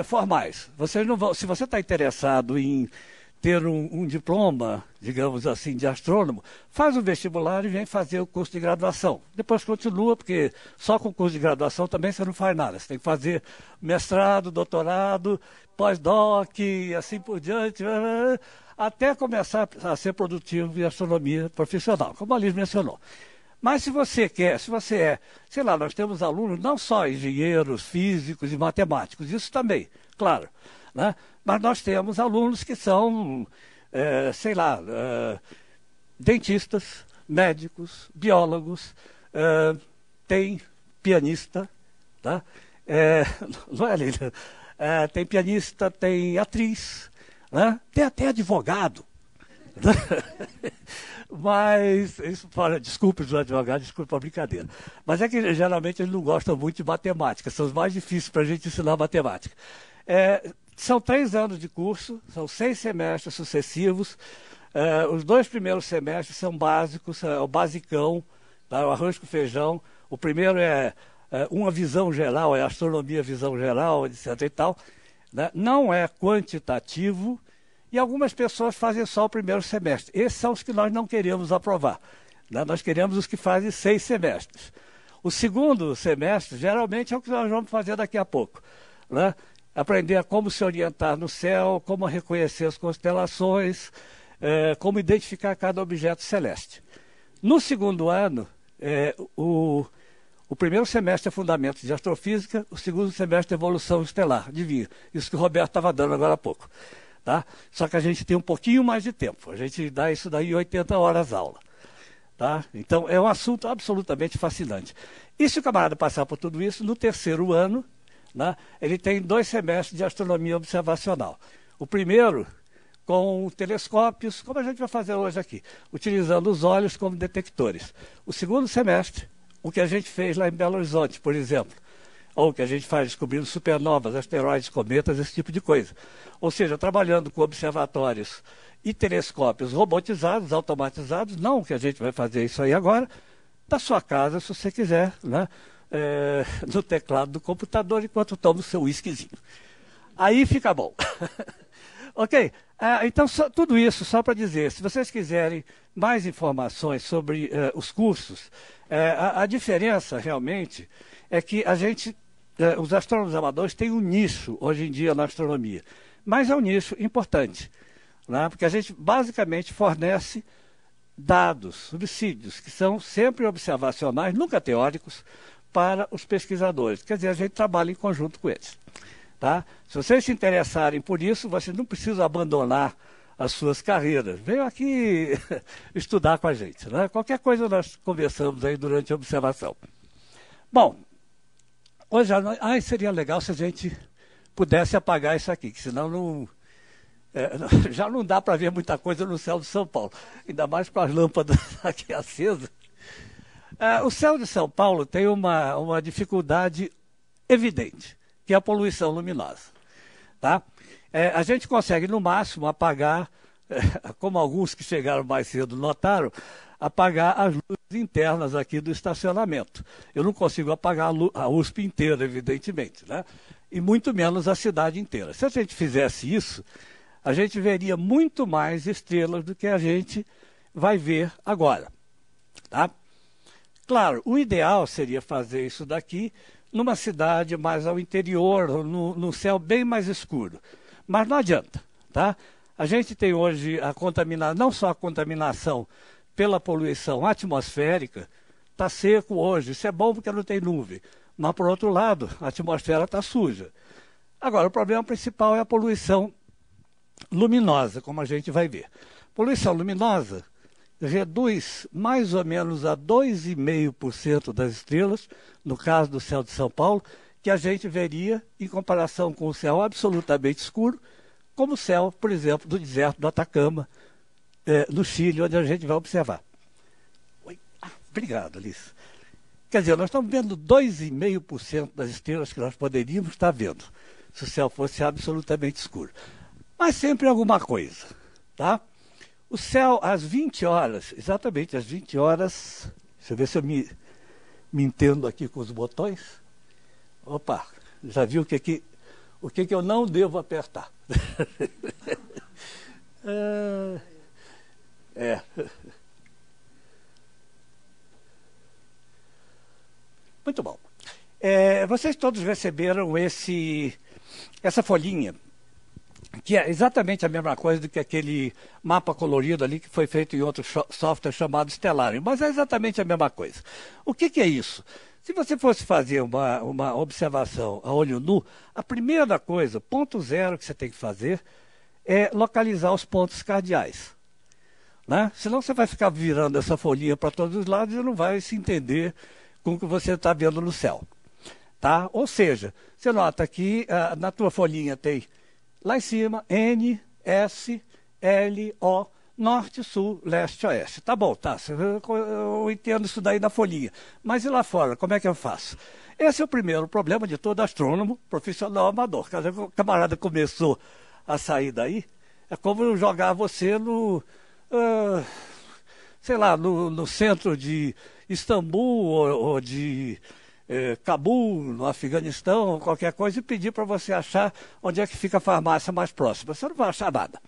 formais. Vocês não vão, se você está interessado em ter um diploma, digamos assim, de astrônomo, faz o vestibular e vem fazer o curso de graduação. Depois continua, porque só com o curso de graduação também você não faz nada. Você tem que fazer mestrado, doutorado, pós-doc e assim por diante, até começar a ser produtivo em astronomia profissional, como a Liz mencionou. Mas se você é, sei lá, nós temos alunos não só engenheiros, físicos e matemáticos, isso também, claro, né? Mas nós temos alunos que são, dentistas, médicos, biólogos, tem pianista, Tá? Não é, Lília? Tem pianista, tem atriz, né? Tem até advogado. Mas, isso, desculpe os advogados, desculpe a brincadeira. Mas é que geralmente eles não gostam muito de matemática, são os mais difíceis para a gente ensinar matemática. São 3 anos de curso, são 6 semestres sucessivos. Os 2 primeiros semestres são básicos, é o basicão, tá? O arroz com feijão. O primeiro é uma visão geral, é astronomia, visão geral, etc. e tal. Né? Não é quantitativo. E algumas pessoas fazem só o primeiro semestre. Esses são os que nós não queremos aprovar. Né? Nós queremos os que fazem 6 semestres. O segundo semestre, geralmente, é o que nós vamos fazer daqui a pouco. Né? Aprender a como se orientar no céu, como reconhecer as constelações, como identificar cada objeto celeste. No segundo ano, o primeiro semestre é Fundamentos de Astrofísica, o segundo semestre é Evolução Estelar. Adivinha? Isso que o Roberto estava dando agora há pouco. Tá? Só que a gente tem um pouquinho mais de tempo. A gente dá isso daí em 80 horas aula. Tá? Então, é um assunto absolutamente fascinante. E se o camarada passar por tudo isso, no terceiro ano, né, ele tem 2 semestres de astronomia observacional. O primeiro, com telescópios, como a gente vai fazer hoje aqui, utilizando os olhos como detectores. O segundo semestre, o que a gente fez lá em Belo Horizonte, por exemplo, ou o que a gente faz descobrindo supernovas, asteroides, cometas, esse tipo de coisa. Ou seja, trabalhando com observatórios e telescópios robotizados, automatizados, não que a gente vai fazer isso aí agora, da sua casa, se você quiser, né? No teclado do computador, enquanto toma o seu whiskyzinho. Aí fica bom. Ok? Então, tudo isso só para dizer, se vocês quiserem mais informações sobre os cursos, a diferença realmente é que a gente, os astrônomos amadores têm um nicho hoje em dia na astronomia, mas é um nicho importante, né? Porque a gente basicamente fornece dados, subsídios, que são sempre observacionais, nunca teóricos, para os pesquisadores. Quer dizer, a gente trabalha em conjunto com eles. Tá? Se vocês se interessarem por isso, vocês não precisam abandonar as suas carreiras. Venham aqui estudar com a gente. Né? Qualquer coisa nós conversamos aí durante a observação. Bom, hoje seria legal se a gente pudesse apagar isso aqui, que senão não, já não dá para ver muita coisa no céu de São Paulo, ainda mais com as lâmpadas aqui acesas. O céu de São Paulo tem uma dificuldade evidente, que é a poluição luminosa. Tá? A gente consegue, no máximo, apagar, como alguns que chegaram mais cedo notaram, apagar as luzes internas aqui do estacionamento. Eu não consigo apagar a USP inteira, evidentemente, né? E muito menos a cidade inteira. Se a gente fizesse isso, a gente veria muito mais estrelas do que a gente vai ver agora. Tá? Claro, o ideal seria fazer isso daqui numa cidade mais ao interior, no céu bem mais escuro. Mas não adianta, tá? A gente tem hoje não só a contaminação pela poluição atmosférica, está seco hoje, isso é bom porque não tem nuvem. Mas, por outro lado, a atmosfera está suja. Agora, o problema principal é a poluição luminosa, como a gente vai ver. Poluição luminosa reduz mais ou menos a 2,5% das estrelas, no caso do céu de São Paulo, que a gente veria em comparação com o céu absolutamente escuro, como o céu, por exemplo, do deserto do Atacama, no Chile, onde a gente vai observar. Obrigado, Alice. Quer dizer, nós estamos vendo 2,5% das estrelas que nós poderíamos estar vendo, se o céu fosse absolutamente escuro. Mas sempre alguma coisa, tá? O céu, às 20 horas, exatamente às 20 horas, deixa eu ver se eu me entendo aqui com os botões. Opa, já viu o que eu não devo apertar. Muito bom. Vocês todos receberam essa folhinha, que é exatamente a mesma coisa do que aquele mapa colorido ali que foi feito em outro software chamado Stellarium, mas é exatamente a mesma coisa. O que é isso? Se você fosse fazer uma observação a olho nu, a primeira coisa, ponto zero que você tem que fazer é localizar os pontos cardeais. Né? Senão você vai ficar virando essa folhinha para todos os lados e não vai se entender com o que você está vendo no céu. Tá? Ou seja, você nota que na tua folhinha tem lá em cima N, S, L, O, norte, sul, leste, oeste. Tá bom, tá. Eu entendo isso daí na folhinha. Mas e lá fora, como é que eu faço? Esse é o primeiro problema de todo astrônomo profissional amador. Quando o camarada começou a sair daí, é como jogar você no, sei lá, no centro de Istambul ou de Cabul, no Afeganistão, qualquer coisa, e pedir para você achar onde é que fica a farmácia mais próxima. Você não vai achar nada.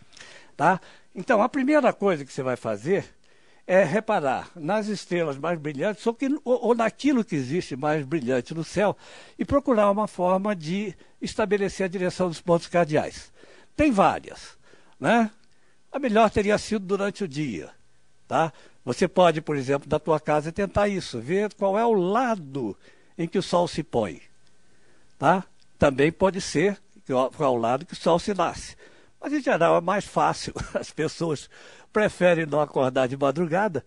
Tá? Então, a primeira coisa que você vai fazer é reparar nas estrelas mais brilhantes ou naquilo que existe mais brilhante no céu e procurar uma forma de estabelecer a direção dos pontos cardeais. Tem várias, né? A melhor teria sido durante o dia. Tá? Você pode, por exemplo, da tua casa tentar isso, ver qual é o lado em que o Sol se põe. Tá? Também pode ser qual é o lado que o Sol se nasce. Mas, em geral, é mais fácil. As pessoas preferem não acordar de madrugada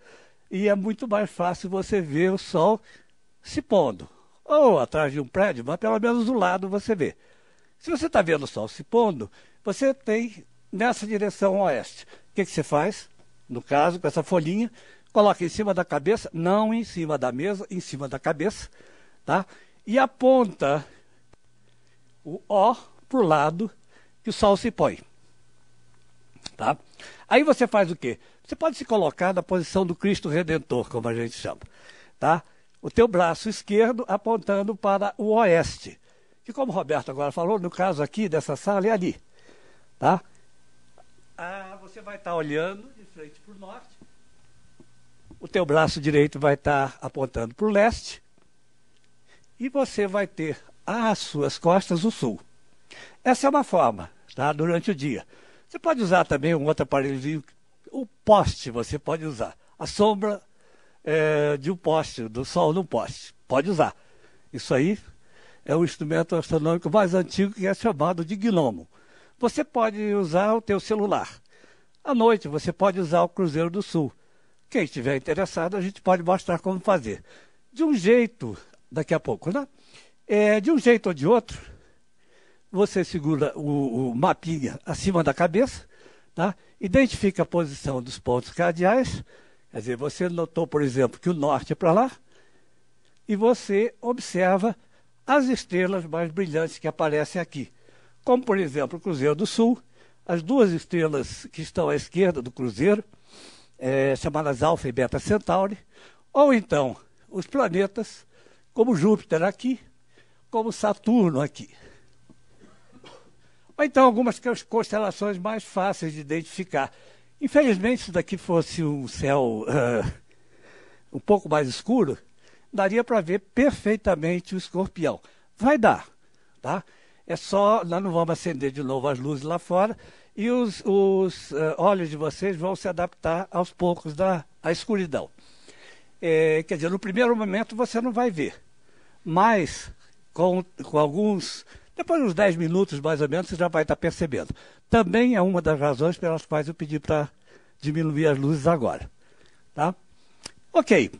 e é muito mais fácil você ver o Sol se pondo. Ou atrás de um prédio, mas pelo menos do lado você vê. Se você está vendo o Sol se pondo, você tem nessa direção oeste. O que você faz? No caso, com essa folhinha, coloca em cima da cabeça, não em cima da mesa, em cima da cabeça, tá? E aponta o O para o lado que o Sol se põe. Tá? Aí você faz o quê? Você pode se colocar na posição do Cristo Redentor, como a gente chama. Tá? O teu braço esquerdo apontando para o oeste. Que, como o Roberto agora falou, no caso aqui dessa sala é ali. Tá? Você vai estar olhando de frente para o norte. O teu braço direito vai estar apontando para o leste. E você vai ter às suas costas o sul. Essa é uma forma, tá? Durante o dia. Você pode usar também um outro aparelhozinho, o poste você pode usar. A sombra de um poste, do sol num poste. Pode usar. Isso aí é o instrumento astronômico mais antigo que é chamado de gnomo. Você pode usar o teu celular. À noite você pode usar o Cruzeiro do Sul. Quem estiver interessado, a gente pode mostrar como fazer. De um jeito, daqui a pouco, né? De um jeito ou de outro, você segura o mapinha acima da cabeça, tá? Identifica a posição dos pontos cardeais, quer dizer, você notou, por exemplo, que o norte é para lá, e você observa as estrelas mais brilhantes que aparecem aqui. Como, por exemplo, o Cruzeiro do Sul, as duas estrelas que estão à esquerda do Cruzeiro, chamadas Alfa e Beta Centauri, ou então os planetas, como Júpiter aqui, como Saturno aqui. Ou então algumas constelações mais fáceis de identificar. Infelizmente, se daqui fosse um céu um pouco mais escuro, daria para ver perfeitamente o Escorpião. Vai dar, tá? É só, nós não vamos acender de novo as luzes lá fora e os olhos de vocês vão se adaptar aos poucos à escuridão. Quer dizer, no primeiro momento você não vai ver, mas com alguns... Depois de uns 10 minutos, mais ou menos, você já vai estar percebendo. Também é uma das razões pelas quais eu pedi para diminuir as luzes agora. Tá? Ok.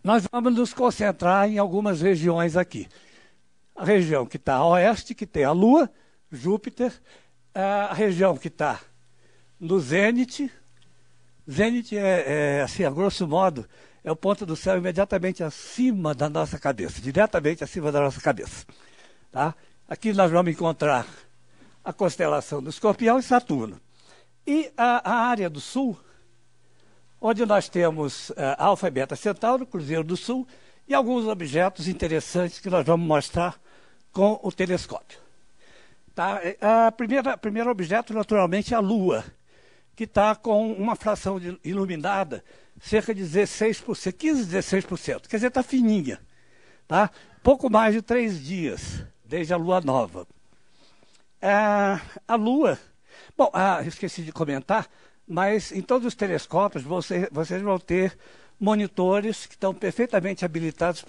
Nós vamos nos concentrar em algumas regiões aqui. A região que está a oeste, que tem a Lua, Júpiter. A região que está no zênite. Zênite assim, a grosso modo, é o ponto do céu imediatamente acima da nossa cabeça. Diretamente acima da nossa cabeça. Tá? Aqui nós vamos encontrar a constelação do Escorpião e Saturno. E a área do sul, onde nós temos Alfa e Beta Centauri, Cruzeiro do Sul, e alguns objetos interessantes que nós vamos mostrar com o telescópio. Tá? Primeiro objeto, naturalmente, é a Lua, que está com uma fração iluminada cerca de 16%, 15%, 16%. Quer dizer, está fininha. Tá? Pouco mais de 3 dias. Desde a Lua nova. A Lua... Bom, esqueci de comentar, mas em todos os telescópios vocês vão ter monitores que estão perfeitamente habilitados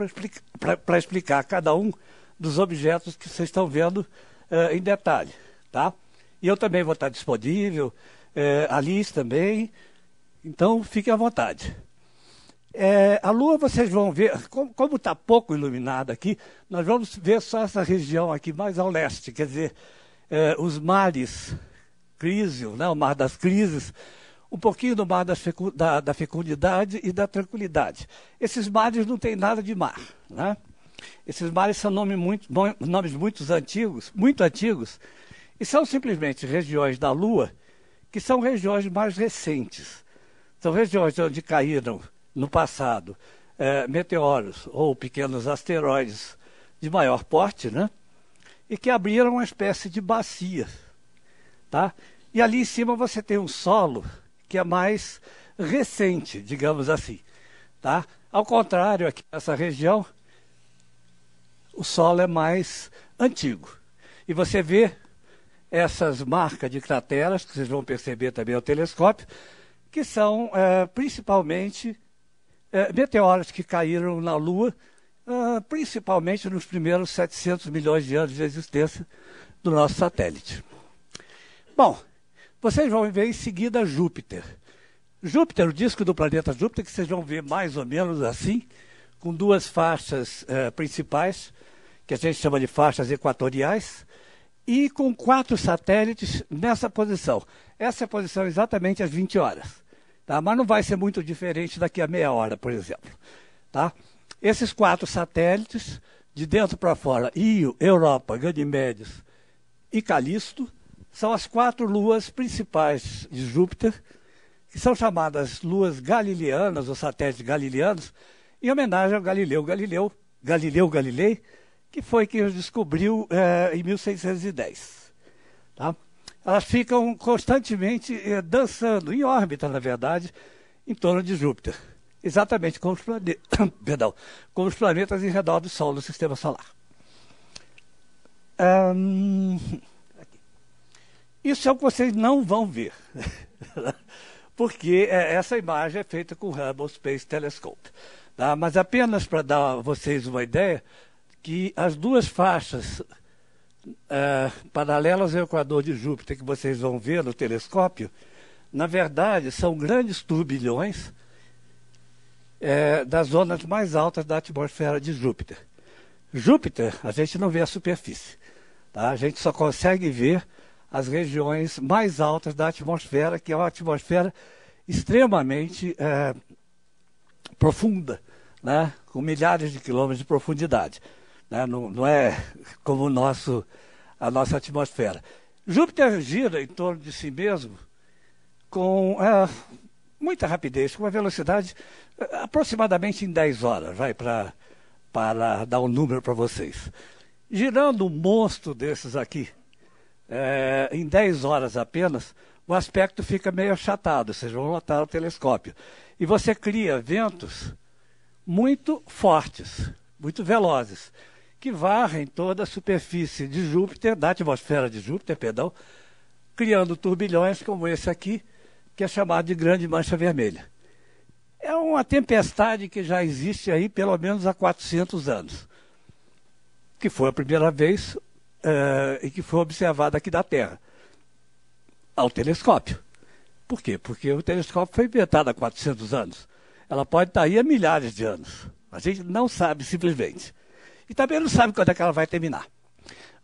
para explicar cada um dos objetos que vocês estão vendo em detalhe. Tá? E eu também vou estar disponível, a Liz também, então fiquem à vontade. A Lua, vocês vão ver, como está pouco iluminada aqui, nós vamos ver só essa região aqui mais ao leste, quer dizer, os mares Crísio, né, o Mar das Crises, um pouquinho do Mar da Fecundidade e da Tranquilidade. Esses mares não têm nada de mar, né? Esses mares são nomes muito antigos, e são simplesmente regiões da Lua que são regiões mais recentes. São regiões onde caíram, no passado, meteoros ou pequenos asteroides de maior porte, né? E que abriram uma espécie de bacia. Tá? E ali em cima você tem um solo que é mais recente, digamos assim. Tá? Ao contrário, aqui nessa região, o solo é mais antigo. E você vê essas marcas de crateras, que vocês vão perceber também ao telescópio, que são principalmente meteoros que caíram na Lua, principalmente nos primeiros 700 milhões de anos de existência do nosso satélite. Bom, vocês vão ver em seguida Júpiter. Júpiter, o disco do planeta Júpiter, que vocês vão ver mais ou menos assim, com duas faixas principais, que a gente chama de faixas equatoriais, e com 4 satélites nessa posição. Essa é a posição exatamente às 20 horas. Tá? Mas não vai ser muito diferente daqui a meia hora, por exemplo. Tá? Esses 4 satélites, de dentro para fora, Io, Europa, Ganimedes e Calisto, são as 4 luas principais de Júpiter, que são chamadas luas galileanas, ou satélites galileanos, em homenagem ao Galileu Galilei, que foi quem os descobriu em 1610. Tá? Elas ficam constantemente dançando, em órbita, na verdade, em torno de Júpiter, exatamente como como os planetas em redor do Sol, do Sistema Solar. Isso é o que vocês não vão ver, porque essa imagem é feita com o Hubble Space Telescope. Tá? Mas apenas para dar a vocês uma ideia, que as duas faixas paralelas ao equador de Júpiter que vocês vão ver no telescópio, na verdade, são grandes turbilhões das zonas mais altas da atmosfera de Júpiter. Júpiter, a gente não vê a superfície. Tá? A gente só consegue ver as regiões mais altas da atmosfera, que é uma atmosfera extremamente profunda, né? Com milhares de quilômetros de profundidade. Né? Não é como a nossa atmosfera. Júpiter gira em torno de si mesmo com muita rapidez, com uma velocidade aproximadamente em 10 horas, para dar um número para vocês. Girando um monstro desses aqui, em 10 horas apenas, o aspecto fica meio achatado, vocês vão notar no telescópio. E você cria ventos muito fortes, muito velozes, que varrem toda a superfície de Júpiter, da atmosfera de Júpiter, criando turbilhões como esse aqui, que é chamado de Grande Mancha Vermelha. É uma tempestade que já existe aí pelo menos há 400 anos, que foi a primeira vez e que foi observada aqui da Terra, ao telescópio. Por quê? Porque o telescópio foi inventado há 400 anos. Ela pode estar aí há milhares de anos. A gente não sabe simplesmente. E também não sabe quando é que ela vai terminar.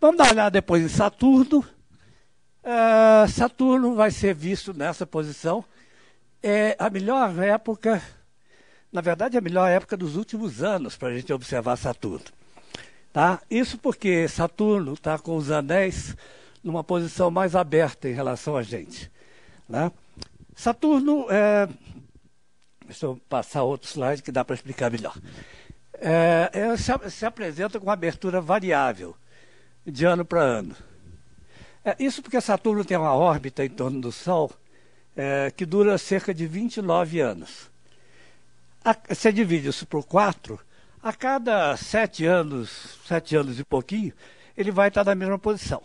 Vamos dar uma olhada depois em Saturno. Saturno vai ser visto nessa posição. É a melhor época, na verdade, a melhor época dos últimos anos para a gente observar Saturno. Tá? Isso porque Saturno está com os anéis numa posição mais aberta em relação a gente. Né? Saturno, deixa eu passar outro slide que dá para explicar melhor. Se apresenta com uma abertura variável, de ano para ano. Isso porque Saturno tem uma órbita em torno do Sol que dura cerca de 29 anos. Você divide isso por 4, a cada 7 anos e pouquinho, ele vai estar na mesma posição.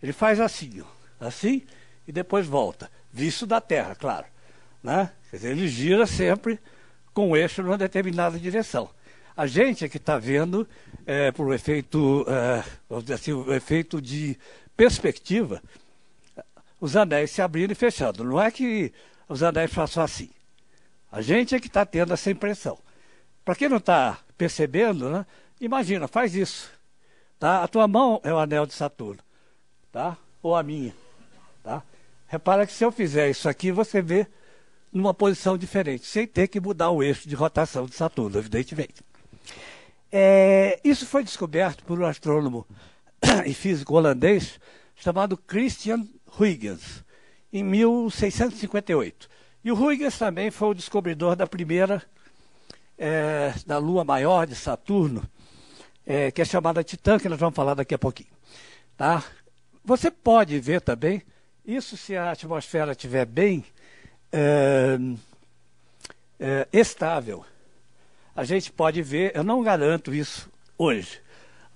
Ele faz assim, assim, e depois volta. Visto da Terra, claro. Né? Quer dizer, ele gira sempre com o eixo numa determinada direção. A gente é que está vendo, por efeito, vamos dizer assim, o efeito de perspectiva, os anéis se abrindo e fechando. Não é que os anéis façam assim. A gente é que está tendo essa impressão. Para quem não está percebendo, né, imagina, faz isso. Tá? A tua mão é o anel de Saturno, tá? Ou a minha. Tá? Repara que se eu fizer isso aqui, você vê numa posição diferente, sem ter que mudar o eixo de rotação de Saturno, evidentemente. Isso foi descoberto por um astrônomo e físico holandês chamado Christian Huygens, em 1658. E o Huygens também foi o descobridor da primeira, da lua maior de Saturno, que é chamada Titã, que nós vamos falar daqui a pouquinho. Tá? Você pode ver também, isso se a atmosfera estiver bem estável. A gente pode ver, eu não garanto isso hoje,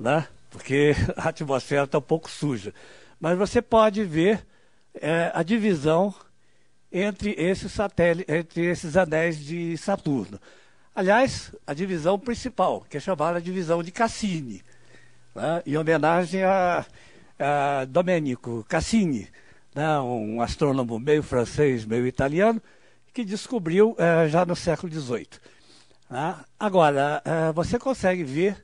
né? Porque a atmosfera está um pouco suja. Mas você pode ver a divisão entre esses satélites, entre esses anéis de Saturno. Aliás, a divisão principal, que é chamada divisão de Cassini, né? Em homenagem a Domenico Cassini, né? Um astrônomo meio francês, meio italiano, que descobriu já no século XVIII. Agora, você consegue ver,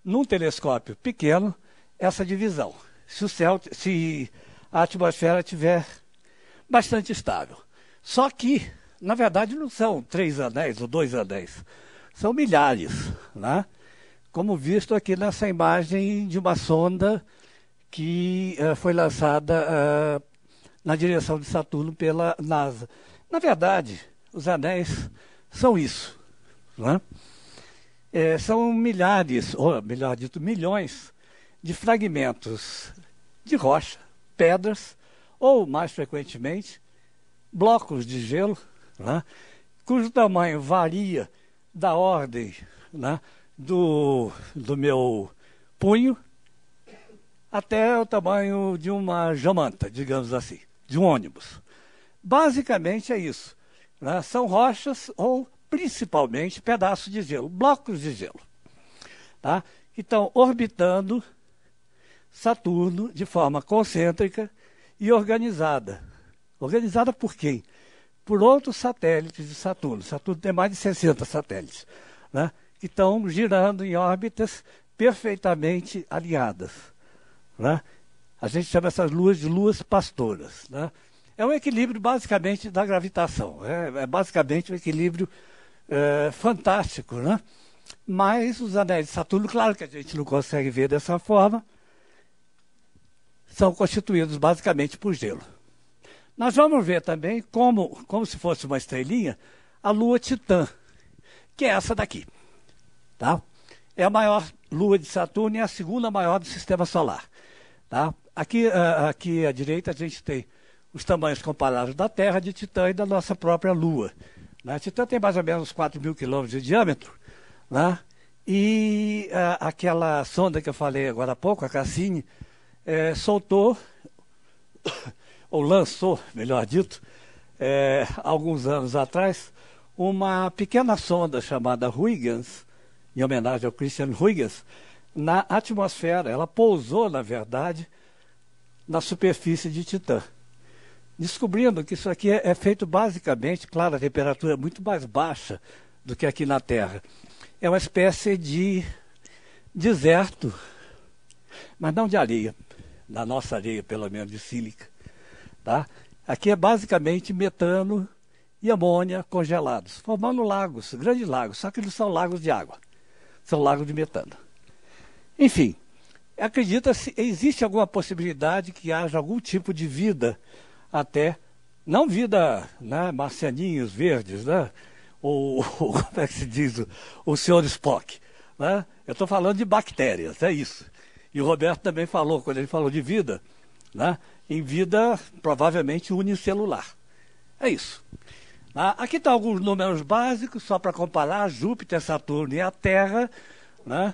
num telescópio pequeno, essa divisão, se a atmosfera estiver bastante estável. Só que, na verdade, não são 3 anéis ou 2 anéis, são milhares, né? Como visto aqui nessa imagem de uma sonda que foi lançada na direção de Saturno pela NASA. Na verdade, os anéis são isso. Não é? São milhares, ou melhor dito, milhões de fragmentos de rocha, pedras, ou mais frequentemente, blocos de gelo, né? Cujo tamanho varia da ordem, né, do meu punho até o tamanho de uma jamanta, digamos assim, de um ônibus. Basicamente é isso, né? São rochas ou principalmente pedaços de gelo, blocos de gelo, tá? Que estão orbitando Saturno de forma concêntrica e organizada. Organizada por quem? Por outros satélites de Saturno. Saturno tem mais de 60 satélites, né? Que estão girando em órbitas perfeitamente alinhadas, né? A gente chama essas luas de luas pastoras, né? É um equilíbrio basicamente da gravitação. É basicamente um equilíbrio fantástico, né? Mas os anéis de Saturno, claro que a gente não consegue ver dessa forma, são constituídos basicamente por gelo. Nós vamos ver também, como se fosse uma estrelinha, a lua Titã, que é essa daqui. Tá? É a maior lua de Saturno e a segunda maior do sistema solar. Tá? Aqui à direita a gente tem os tamanhos comparáveis da Terra, de Titã e da nossa própria Lua. A Titã tem mais ou menos 4.000 quilômetros de diâmetro, né? E aquela sonda que eu falei agora há pouco, a Cassini, soltou, ou lançou, melhor dito, alguns anos atrás, uma pequena sonda chamada Huygens, em homenagem ao Christian Huygens, na atmosfera. Ela pousou, na verdade, na superfície de Titã, descobrindo que isso aqui é feito basicamente, claro, a temperatura é muito mais baixa do que aqui na Terra. É uma espécie de deserto, mas não de areia, da nossa areia, pelo menos, de sílica. Tá? Aqui é basicamente metano e amônia congelados, formando lagos, grandes lagos, só que não são lagos de água, são lagos de metano. Enfim, acredita-se, existe alguma possibilidade que haja algum tipo de vida até, não vida, né, marcianinhos verdes, né, ou como é que se diz, o senhor Spock, né? Eu estou falando de bactérias, é isso. E o Roberto também falou, quando ele falou de vida, né, em vida provavelmente unicelular. É isso. Aqui estão alguns números básicos, só para comparar Júpiter, Saturno e a Terra, né?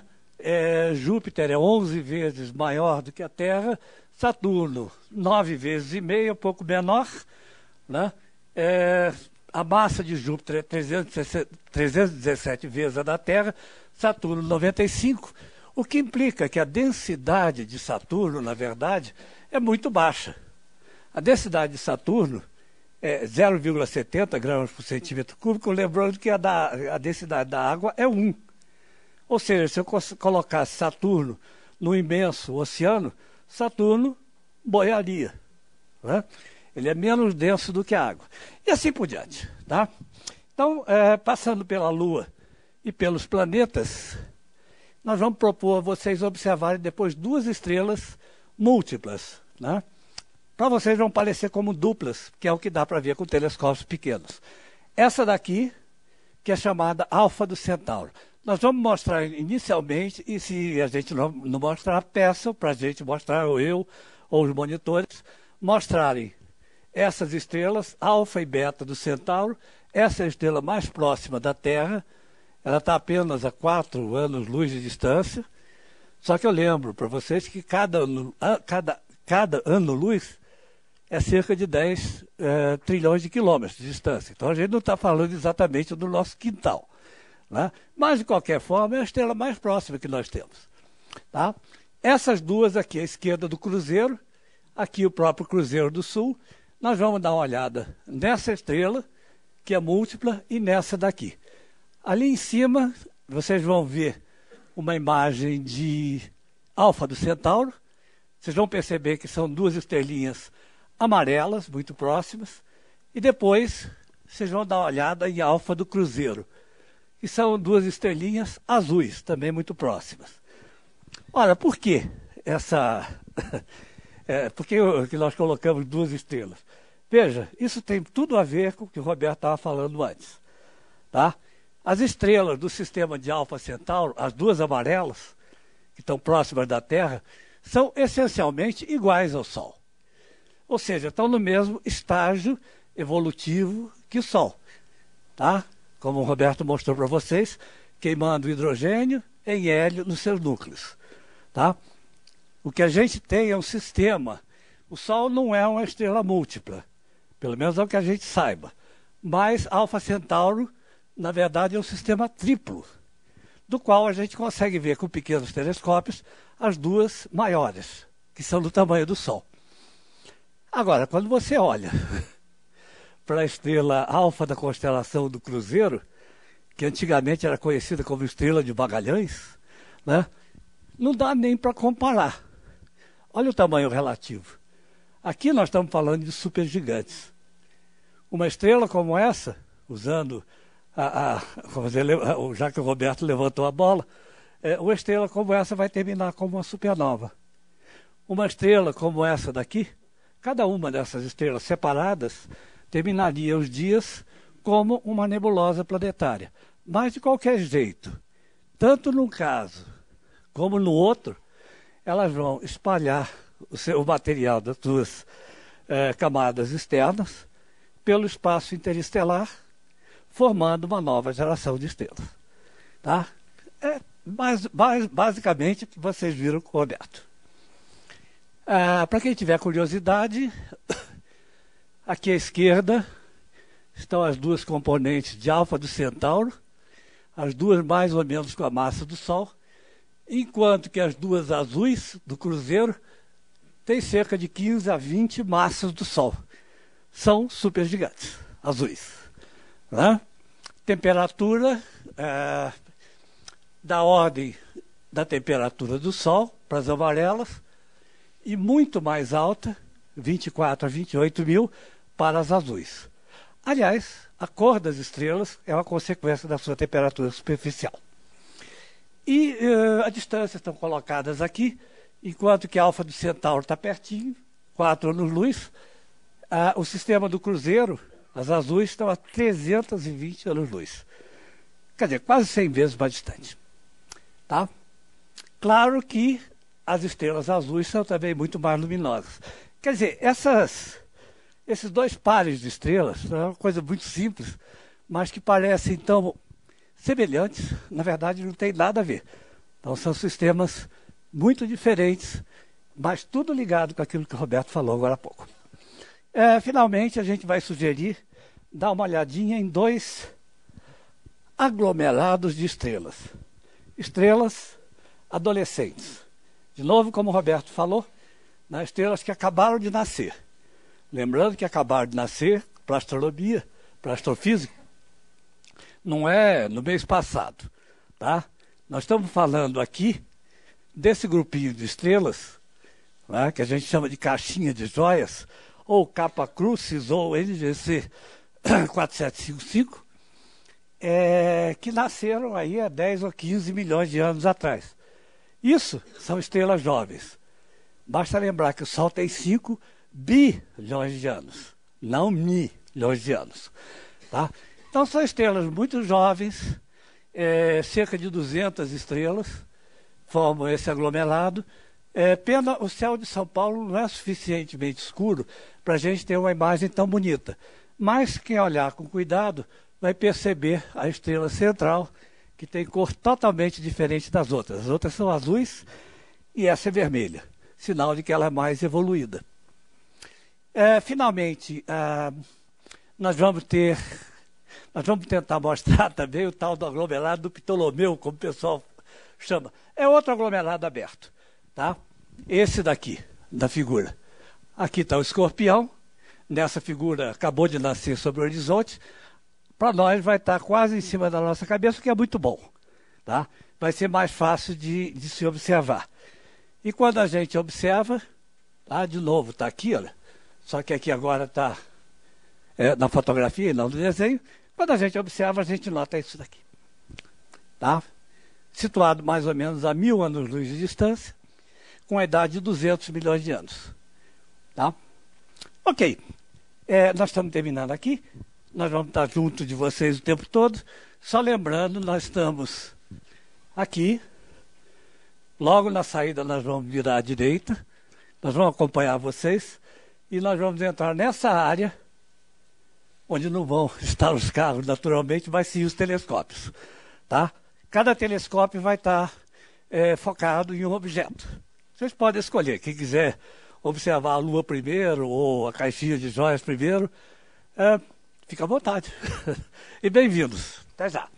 Júpiter é 11 vezes maior do que a Terra, Saturno 9 vezes e meio, um pouco menor, né? A massa de Júpiter é 317 vezes a da Terra, Saturno 95, o que implica que a densidade de Saturno, na verdade, é muito baixa. A densidade de Saturno 0,70 gramas por centímetro cúbico, lembrando que a densidade da água é 1. Ou seja, se eu colocasse Saturno no imenso oceano, Saturno boiaria, né? Ele é menos denso do que a água. E assim por diante. Tá? Então, passando pela Lua e pelos planetas, nós vamos propor a vocês observarem depois 2 estrelas múltiplas, né? Para vocês vão parecer como duplas, que é o que dá para ver com telescópios pequenos. Essa daqui, que é chamada Alfa do Centauro. Nós vamos mostrar inicialmente, e se a gente não mostrar, peçam para a gente mostrar, ou eu, ou os monitores, mostrarem essas estrelas, Alfa e Beta do Centauro. Essa é a estrela mais próxima da Terra, ela está apenas a 4 anos-luz de distância. Só que eu lembro para vocês que cada ano-luz é cerca de 10 trilhões de quilômetros de distância. Então a gente não está falando exatamente do nosso quintal, né? Mas, de qualquer forma, é a estrela mais próxima que nós temos. Tá? Essas duas aqui, à esquerda do Cruzeiro, aqui o próprio Cruzeiro do Sul, nós vamos dar uma olhada nessa estrela, que é múltipla, e nessa daqui. Ali em cima, vocês vão ver uma imagem de Alfa do Centauro. Vocês vão perceber que são 2 estrelinhas amarelas, muito próximas. E depois, vocês vão dar uma olhada em Alfa do Cruzeiro, que são 2 estrelinhas azuis, também muito próximas. Ora, por que por que nós colocamos 2 estrelas? Veja, isso tem tudo a ver com o que o Roberto estava falando antes. Tá? As estrelas do sistema de Alfa Centauro, as 2 amarelas, que estão próximas da Terra, são essencialmente iguais ao Sol. Ou seja, estão no mesmo estágio evolutivo que o Sol. Tá? Como o Roberto mostrou para vocês, queimando hidrogênio em hélio nos seus núcleos. Tá? O que a gente tem é um sistema. O Sol não é uma estrela múltipla, pelo menos é o que a gente saiba. Mas Alfa Centauro, na verdade, é um sistema triplo, do qual a gente consegue ver com pequenos telescópios as 2 maiores, que são do tamanho do Sol. Agora, quando você olha para a estrela Alfa da constelação do Cruzeiro, que antigamente era conhecida como Estrela de Magalhães, né? Não dá nem para comparar. Olha o tamanho relativo. Aqui nós estamos falando de supergigantes. Uma estrela como essa, usando já que o Roberto levantou a bola, uma estrela como essa vai terminar como uma supernova. Uma estrela como essa daqui, cada uma dessas estrelas separadas terminaria os dias como uma nebulosa planetária. Mas, de qualquer jeito, tanto num caso como no outro, elas vão espalhar o material das 2 camadas externas pelo espaço interestelar, formando uma nova geração de estrelas. Tá? Basicamente, vocês viram com o Roberto. Para quem tiver curiosidade, aqui à esquerda estão as 2 componentes de Alfa do Centauro, as 2 mais ou menos com a massa do Sol, enquanto que as 2 azuis do Cruzeiro têm cerca de 15 a 20 massas do Sol. São supergigantes azuis. Né? Temperatura da ordem da temperatura do Sol para as amarelas e muito mais alta, 24 a 28 mil, para as azuis. Aliás, a cor das estrelas é uma consequência da sua temperatura superficial. E as distâncias estão colocadas aqui, enquanto que a Alfa do Centauro está pertinho, 4 anos-luz. O sistema do Cruzeiro, as azuis, estão a 320 anos-luz. Quer dizer, quase 100 vezes mais distante. Tá? Claro que as estrelas azuis são também muito mais luminosas. Quer dizer, esses 2 pares de estrelas é uma coisa muito simples, mas que parecem tão semelhantes, na verdade não tem nada a ver. Então são sistemas muito diferentes, mas tudo ligado com aquilo que o Roberto falou agora há pouco. Finalmente, a gente vai sugerir dar uma olhadinha em 2 aglomerados de estrelas. Estrelas adolescentes. De novo, como o Roberto falou, estrelas que acabaram de nascer. Lembrando que acabaram de nascer para astronomia, para astrofísica, não é no mês passado, tá? Nós estamos falando aqui desse grupinho de estrelas, né, que a gente chama de caixinha de joias, ou Kappa Crucis, ou NGC 4755, que nasceram aí há 10 ou 15 milhões de anos atrás. Isso são estrelas jovens. Basta lembrar que o Sol tem 5 bilhões de anos, não milhões de anos. Tá? Então são estrelas muito jovens, cerca de 200 estrelas formam esse aglomerado. Pena, o céu de São Paulo não é suficientemente escuro para a gente ter uma imagem tão bonita. Mas quem olhar com cuidado vai perceber a estrela central, que tem cor totalmente diferente das outras. As outras são azuis e essa é vermelha, sinal de que ela é mais evoluída. Finalmente, nós vamos tentar mostrar também o tal do aglomerado do Ptolomeu, como o pessoal chama. É outro aglomerado aberto, tá? Esse daqui, da figura. Aqui está o escorpião, nessa figura acabou de nascer sobre o horizonte. Para nós vai estar quase em cima da nossa cabeça, o que é muito bom, tá? Vai ser mais fácil de se observar. E quando a gente observa, tá? De novo, está aqui, olha. Só que aqui agora está na fotografia e não no desenho. Quando a gente observa, a gente nota isso daqui. Tá? Situado mais ou menos a 1000 anos-luz de distância, com a idade de 200 milhões de anos. Tá? Ok. Nós estamos terminando aqui. Nós vamos estar junto de vocês o tempo todo. Só lembrando, nós estamos aqui. Logo na saída nós vamos virar à direita. Nós vamos acompanhar vocês. E nós vamos entrar nessa área, onde não vão estar os carros naturalmente, mas sim os telescópios. Tá? Cada telescópio vai estar focado em um objeto. Vocês podem escolher. Quem quiser observar a Lua primeiro ou a caixinha de joias primeiro, fica à vontade. E bem-vindos. Até já.